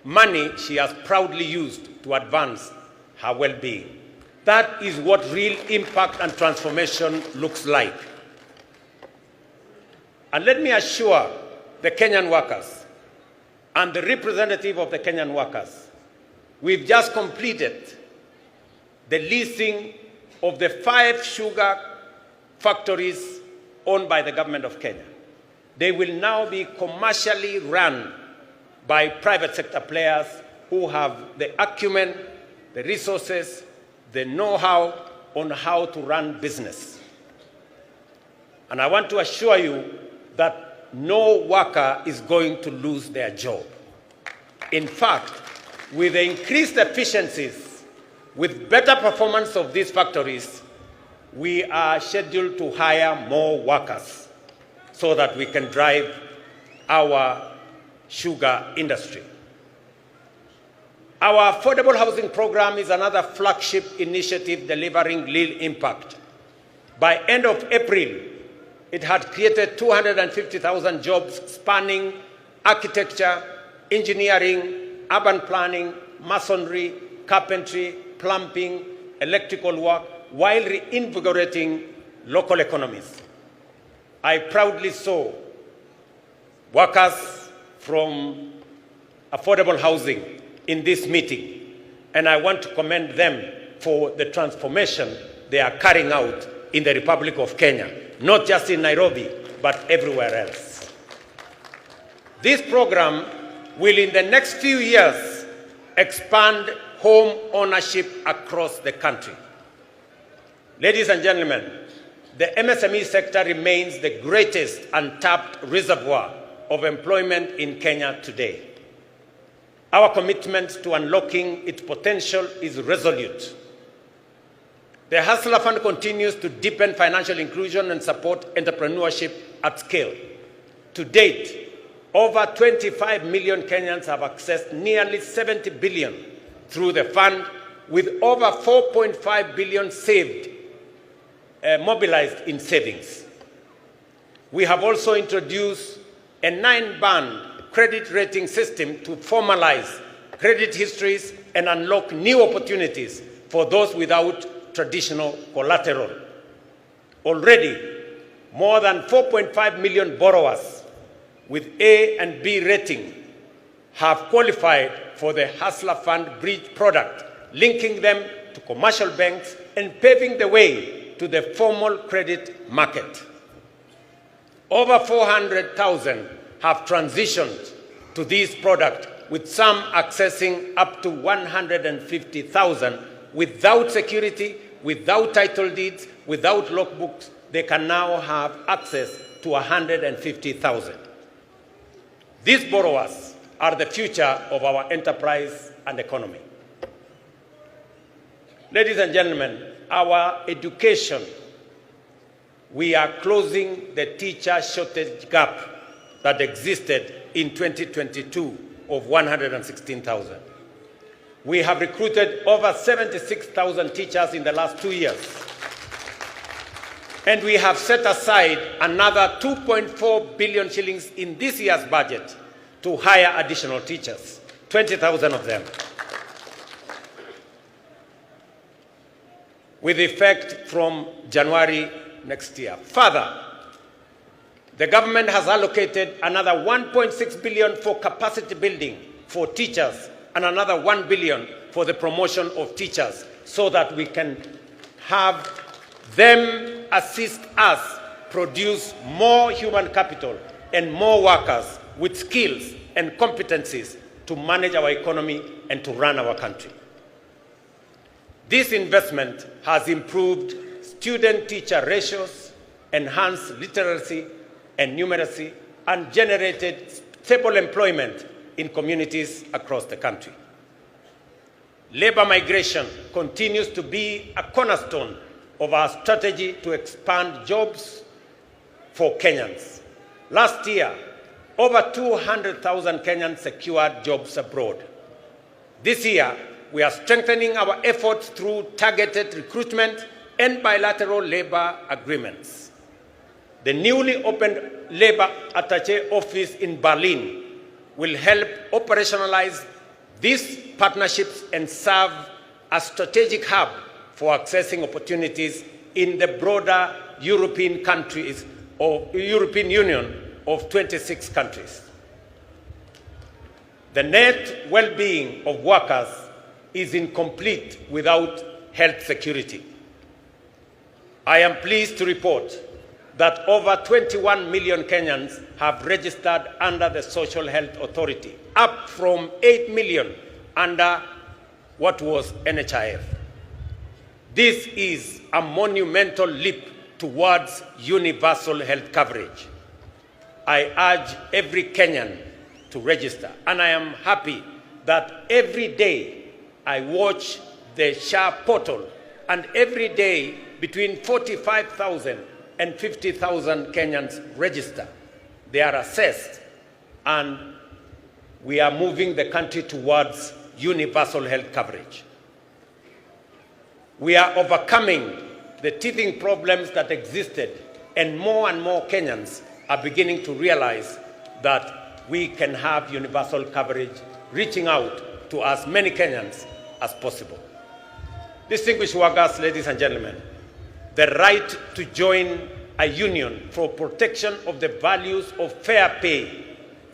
money she has proudly used to advance her well-being. That is what real impact and transformation looks like. And let me assure the Kenyan workers and the representative of the Kenyan workers, we've just completed the leasing of the 5 sugar factories owned by the government of Kenya. They will now be commercially run by private sector players who have the acumen, the resources, the know-how on how to run business. And I want to assure you that no worker is going to lose their job. In fact, with the increased efficiencies, with better performance of these factories, we are scheduled to hire more workers so that we can drive our sugar industry. Our affordable housing program is another flagship initiative delivering real impact. By end of April, it had created 250,000 jobs spanning architecture, engineering, urban planning, masonry, carpentry, plumbing, electrical work, while reinvigorating local economies. I proudly saw workers from affordable housing in this meeting, and I want to commend them for the transformation they are carrying out in the Republic of Kenya, not just in Nairobi, but everywhere else. This program will, in the next few years, expand home ownership across the country. Ladies and gentlemen, the MSME sector remains the greatest untapped reservoir of employment in Kenya today. Our commitment to unlocking its potential is resolute. The Hustler Fund continues to deepen financial inclusion and support entrepreneurship at scale. To date, over 25 million Kenyans have accessed nearly 70 billion through the fund, with over 4.5 billion mobilized in savings. We have also introduced a 9-band credit rating system to formalize credit histories and unlock new opportunities for those without traditional collateral. Already, more than 4.5 million borrowers with A and B rating have qualified for the Hustler Fund Bridge product, linking them to commercial banks and paving the way to the formal credit market. Over 400,000 have transitioned to this product, with some accessing up to 150,000 without security, without title deeds, without logbooks. They can now have access to 150,000. These borrowers are the future of our enterprise and economy. Ladies and gentlemen, our education, we are closing the teacher shortage gap that existed in 2022 of 116,000. We have recruited over 76,000 teachers in the last 2 years. And we have set aside another 2.4 billion shillings in this year's budget to hire additional teachers, 20,000 of them, with effect from January next year. Further, the government has allocated another 1.6 billion for capacity building for teachers and another 1 billion for the promotion of teachers, so that we can have them assist us produce more human capital and more workers with skills and competencies to manage our economy and to run our country. This investment has improved student-teacher ratios, enhanced literacy and numeracy, and generated stable employment in communities across the country. Labor migration continues to be a cornerstone of our strategy to expand jobs for Kenyans. Last year, over 200,000 Kenyans secured jobs abroad. This year, we are strengthening our efforts through targeted recruitment and bilateral labor agreements. The newly opened Labor Attaché office in Berlin will help operationalize these partnerships and serve as a strategic hub for accessing opportunities in the broader European countries or European Union of 26 countries. The net well-being of workers is incomplete without health security. I am pleased to report that over 21 million Kenyans have registered under the Social Health Authority, up from 8 million under what was NHIF. This is a monumental leap towards universal health coverage. I urge every Kenyan to register, and I am happy that every day I watch the SHA portal, and every day between 45,000 and 50,000 Kenyans register. They are assessed, and we are moving the country towards universal health coverage. We are overcoming the teething problems that existed, and more Kenyans are beginning to realize that we can have universal coverage, reaching out to as many Kenyans as possible. Distinguished workers, ladies and gentlemen, the right to join a union for protection of the values of fair pay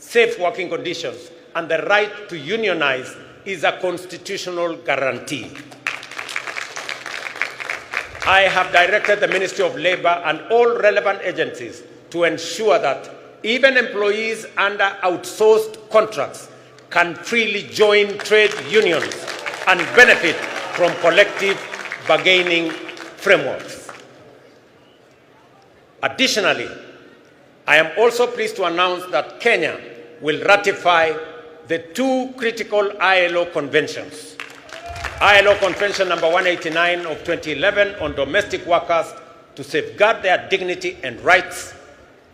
safe working conditions, and the right to unionize is a constitutional guarantee. I have directed the Ministry of Labor and all relevant agencies to ensure that even employees under outsourced contracts can freely join trade unions and benefit from collective bargaining frameworks. Additionally, I am also pleased to announce that Kenya will ratify the two critical ILO conventions. ILO Convention number 189 of 2011 on domestic workers to safeguard their dignity and rights,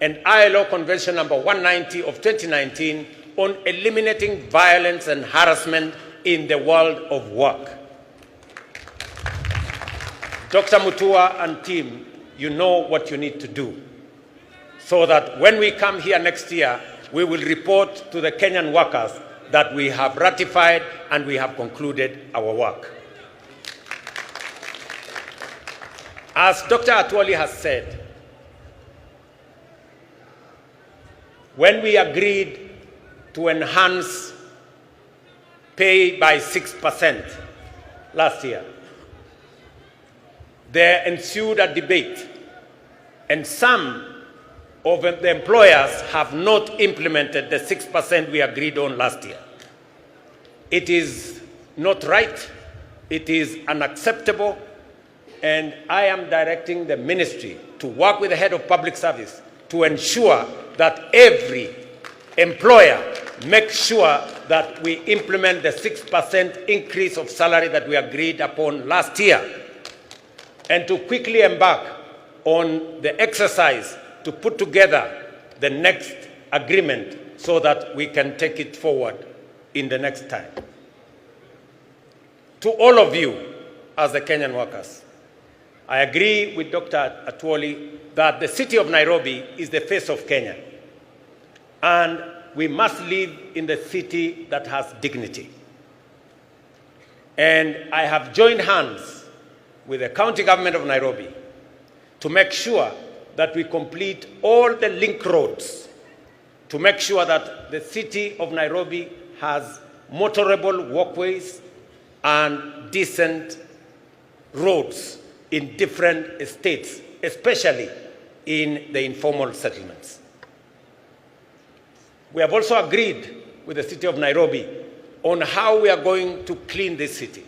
and ILO Convention number 190 of 2019 on eliminating violence and harassment in the world of work. Dr. Mutua and team, you know what you need to do so that when we come here next year, we will report to the Kenyan workers that we have ratified and we have concluded our work. As Dr. Atwoli has said, when we agreed to enhance pay by 6% last year, there ensued a debate, and some of the employers have not implemented the 6% we agreed on last year. It is not right, it is unacceptable, and I am directing the ministry to work with the head of public service to ensure that every employer makes sure that we implement the 6% increase of salary that we agreed upon last year, and to quickly embark on the exercise to put together the next agreement so that we can take it forward in the next time. To all of you as the Kenyan workers, I agree with Dr. Atwoli that the city of Nairobi is the face of Kenya, and we must live in the city that has dignity. And I have joined hands with the county government of Nairobi to make sure that we complete all the link roads to make sure that the city of Nairobi has motorable walkways and decent roads in different estates, especially in the informal settlements. We have also agreed with the city of Nairobi on how we are going to clean this city.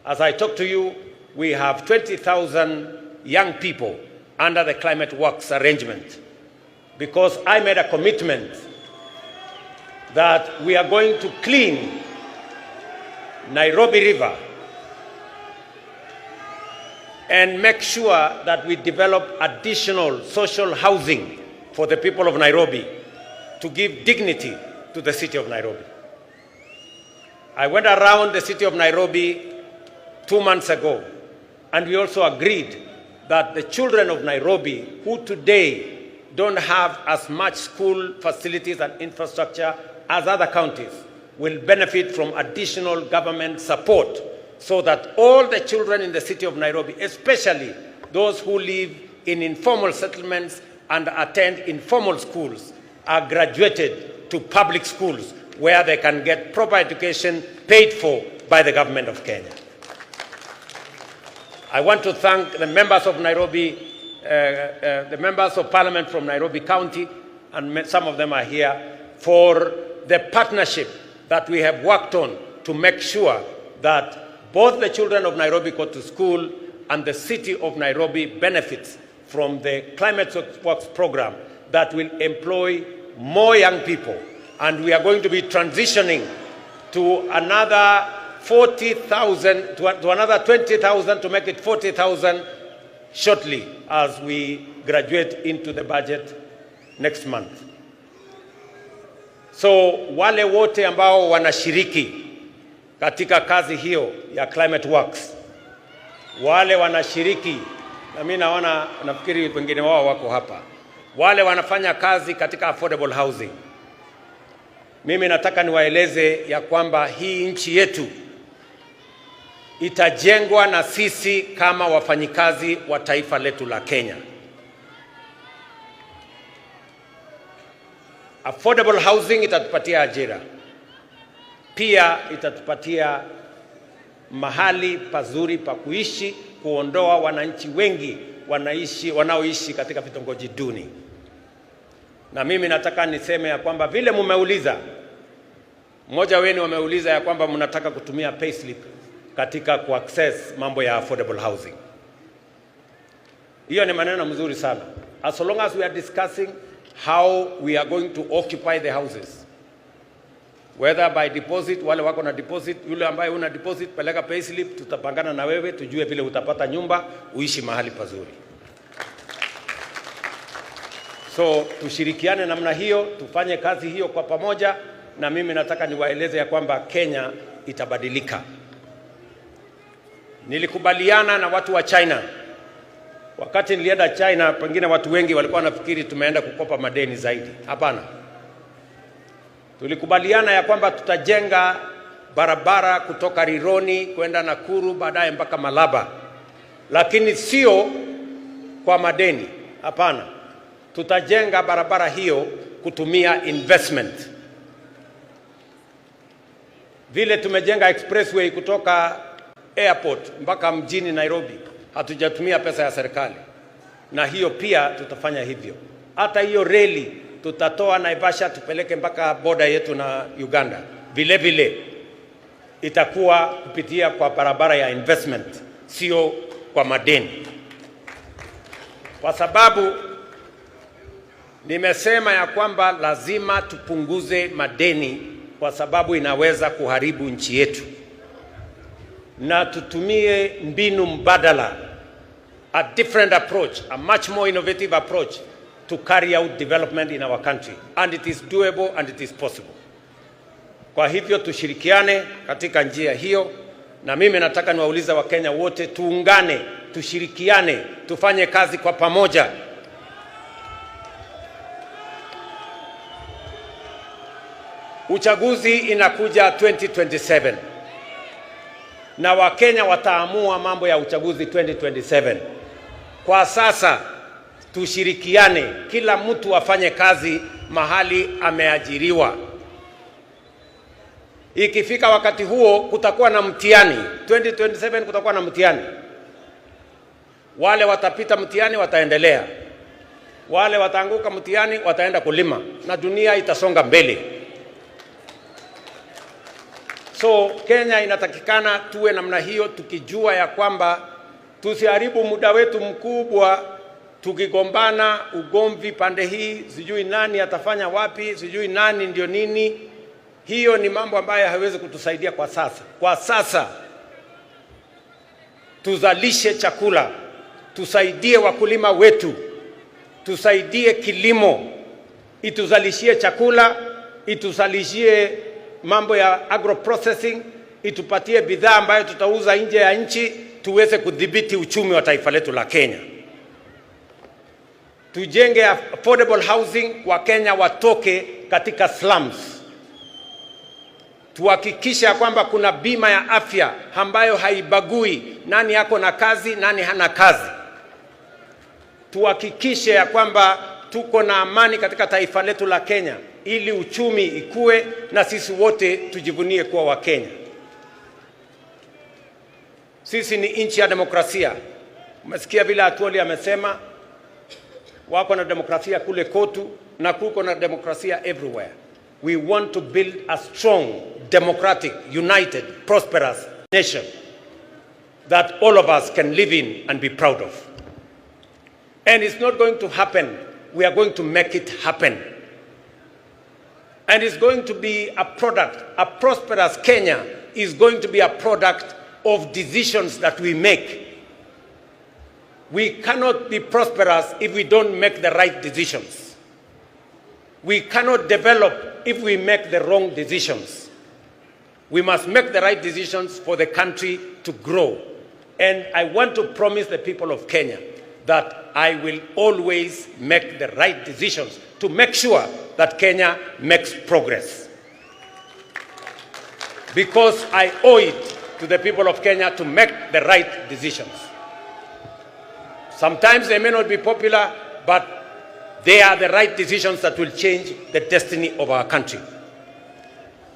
As I talk to you, we have 20,000 young people under the Climate Works arrangement, because I made a commitment that we are going to clean Nairobi River and make sure that we develop additional social housing for the people of Nairobi to give dignity to the city of Nairobi. I went around the city of Nairobi 2 months ago, and we also agreed that the children of Nairobi, who today don't have as much school facilities and infrastructure as other counties, will benefit from additional government support so that all the children in the city of Nairobi, especially those who live in informal settlements and attend informal schools, are graduated to public schools where they can get proper education paid for by the government of Kenya. I want to thank the members of Nairobi, the members of parliament from Nairobi County, and some of them are here, for the partnership that we have worked on to make sure that both the children of Nairobi go to school and the city of Nairobi benefits from the Climate Works program that will employ more young people. And we are going to be transitioning to another 40,000, to another 20,000 to make it 40,000 shortly as we graduate into the budget next month. So wale wote ambao wanashiriki katika kazi hiyo ya Climate Works, wale wanashiriki, na mimi naona, nafikiri wengine wao wako hapa, wale wanafanya kazi katika affordable housing, mimi nataka niwaeleze ya kwamba hii nchi yetu itajengwa na sisi kama wafanyikazi wa taifa letu la Kenya. Affordable housing itatupatia ajira. Pia itatupatia mahali pazuri pa kuishi, kuondoa wananchi wengi wanaoishi katika vitongoji duni. Na mimi nataka niseme ya kwamba vile mumeuliza, mmoja wenu wameuliza ya kwamba mnataka kutumia payslip katika kuaccess mambo ya affordable housing. Hiyo ni maneno mzuri sana. As long as we are discussing how we are going to occupy the houses, whether by deposit, wale wako na deposit, yule ambaye una deposit peleka payslip, tutapangana na wewe tujue vile utapata nyumba uishi mahali pazuri. So tushirikiane namna hiyo, tufanye kazi hiyo kwa pamoja, na mimi nataka niwaeleze ya kwamba Kenya itabadilika. Nilikubaliana na watu wa China. Wakati nilienda China, pengine watu wengi walikuwa wanafikiri tumeenda kukopa madeni zaidi. Hapana. Tulikubaliana ya kwamba tutajenga barabara kutoka Rironi kwenda Nakuru baadaye mpaka Malaba. Lakini sio kwa madeni. Hapana. Tutajenga barabara hiyo kutumia investment. Vile tumejenga expressway kutoka airport mpaka mjini Nairobi, hatujatumia pesa ya serikali. Na hiyo pia tutafanya hivyo. Hata hiyo reli tutatoa Naivasha tupeleke mpaka border yetu na Uganda. Vile vile itakuwa kupitia kwa barabara ya investment, sio kwa madeni. Kwa sababu nimesema ya kwamba lazima tupunguze madeni, kwa sababu inaweza kuharibu nchi yetu. Na tutumie mbinu mbadala, a different approach, a much more innovative approach to carry out development in our country. And it is doable and it is possible. Kwa hivyo tushirikiane katika njia hiyo, na mimi nataka niwaulize Wakenya wote tuungane, tushirikiane, tufanye kazi kwa pamoja. Uchaguzi inakuja 2027. Na Wakenya wataamua mambo ya uchaguzi 2027. Kwa sasa tushirikiane, kila mtu afanye kazi mahali ameajiriwa. Ikifika wakati huo kutakuwa na mtihani. 2027 kutakuwa na mtihani. Wale watapita mtihani wataendelea. Wale wataanguka mtihani wataenda kulima, na dunia itasonga mbele. So Kenya inatakikana tuwe namna hiyo, tukijua ya kwamba tusiharibu muda wetu mkubwa tukigombana ugomvi pande hii, sijui nani atafanya wapi, sijui nani ndio nini. Hiyo ni mambo ambayo haiwezi kutusaidia kwa sasa. Kwa sasa tuzalishe chakula, tusaidie wakulima wetu, tusaidie kilimo, ituzalishie chakula, ituzalishie mambo ya agro processing, itupatie bidhaa ambayo tutauza nje ya nchi, tuweze kudhibiti uchumi wa taifa letu la Kenya. Tujenge affordable housing, wa Kenya watoke katika slums. Tuhakikisha kwamba kuna bima ya afya ambayo haibagui nani yako na kazi, nani hana kazi. Tuhakikishe ya kwamba tuko na amani katika taifa letu la Kenya, ili uchumi ikue na sisi wote tujivunie kuwa wa Kenya. Sisi ni nchi ya demokrasia. Umesikia vile Atwoli amesema wako na demokrasia kule Kotu na kuko na demokrasia everywhere. We want to build a strong, democratic, united, prosperous nation that all of us can live in and be proud of. And it's not going to happen. We are going to make it happen. And it's going to be a product, a prosperous Kenya is going to be a product of decisions that we make. We cannot be prosperous if we don't make the right decisions. We cannot develop if we make the wrong decisions. We must make the right decisions for the country to grow. And I want to promise the people of Kenya that I will always make the right decisions to make sure that Kenya makes progress. Because I owe it to the people of Kenya to make the right decisions. Sometimes they may not be popular, but They are the right decisions that will change the destiny of our country.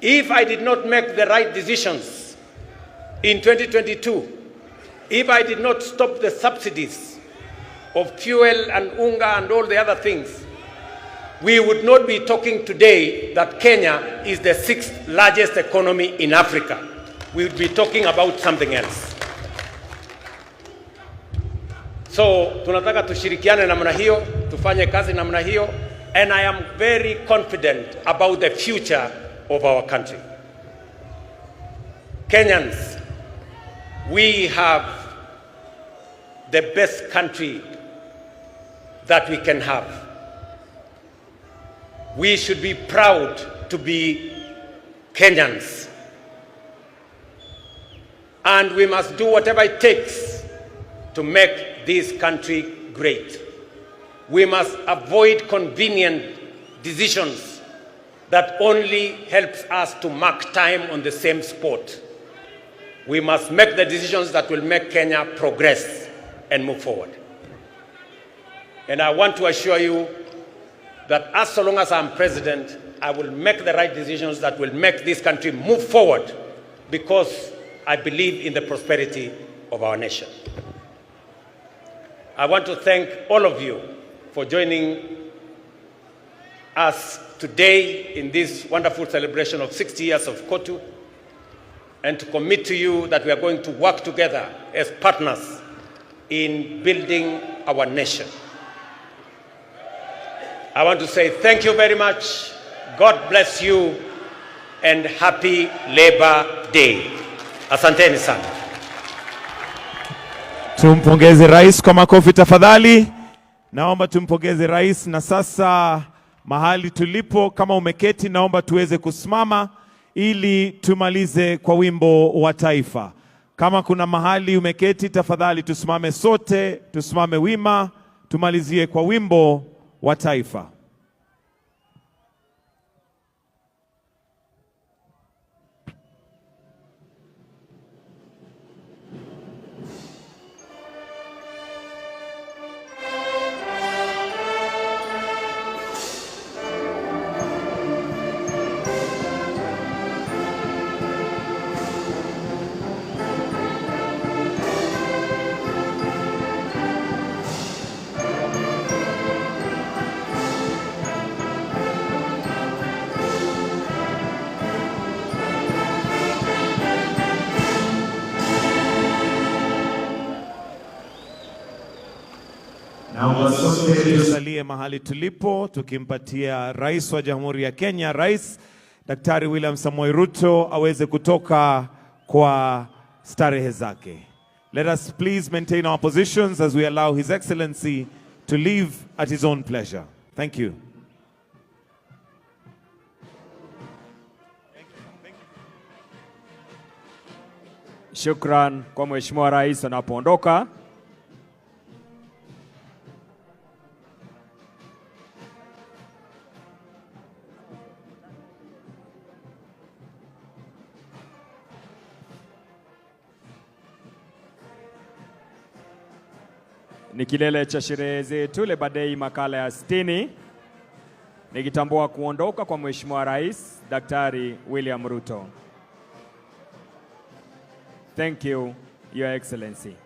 If I did not make the right decisions in 2022, if I did not stop the subsidies of fuel and unga and all the other things, we would not be talking today that Kenya is the 6th largest economy in Africa. We would be talking about something else. So, tunataka tushirikiane namna hiyo, tufanye kazi namna hiyo, and I am very confident about the future of our country. Kenyans, we have the best country that we can have. We should be proud to be Kenyans. And we must do whatever it takes to make this country great. We must avoid convenient decisions that only helps us to mark time on the same spot. We must make the decisions that will make Kenya progress and move forward. And I want to assure you that as long as I'm president, I will make the right decisions that will make this country move forward, because I believe in the prosperity of our nation. I want to thank all of you for joining us today in this wonderful celebration of 60 years of KOTU, and to commit to you that we are going to work together as partners in building our nation. I want to say thank you very much. God bless you and happy Labor Day. Asanteni sana. Tumpongeze rais kwa makofi tafadhali. Naomba tumpongeze rais, na sasa mahali tulipo, kama umeketi, naomba tuweze kusimama ili tumalize kwa wimbo wa taifa. Kama kuna mahali umeketi, tafadhali tusimame sote, tusimame wima, tumalizie kwa wimbo wa taifa. Tusalie mahali tulipo tukimpatia rais wa Jamhuri ya Kenya, Rais Daktari William Samoei Ruto, aweze kutoka kwa starehe zake. Let us please maintain our positions as we allow His Excellency to leave at his own pleasure. Thank you. Shukran kwa Mheshimiwa Rais anapoondoka. Ni kilele cha sherehe zetu Labor Day makala ya 60, nikitambua kuondoka kwa Mheshimiwa Rais Daktari William Ruto. Thank you, Your Excellency.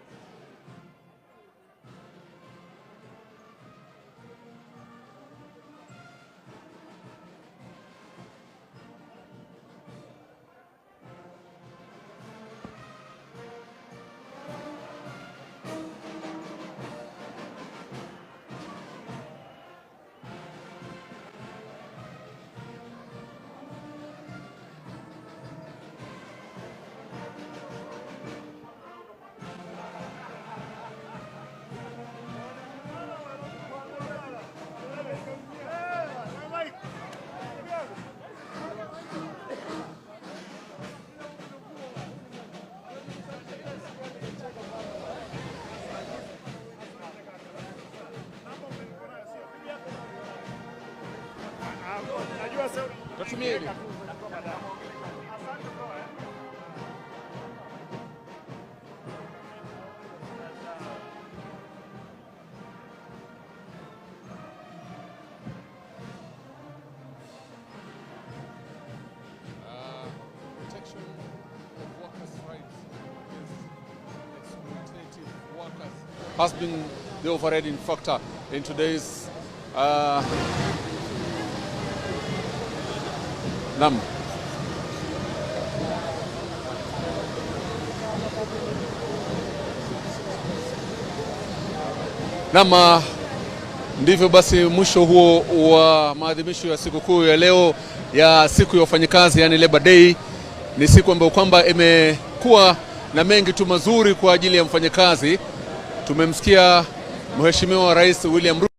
has been the overriding factor in today's ndivyo basi mwisho huo wa maadhimisho ya sikukuu ya leo ya siku ya wafanyakazi, yani Labor Day. Ni siku ambayo kwamba imekuwa na mengi tu mazuri kwa ajili ya mfanyakazi. Tumemsikia Mheshimiwa Rais William Ruto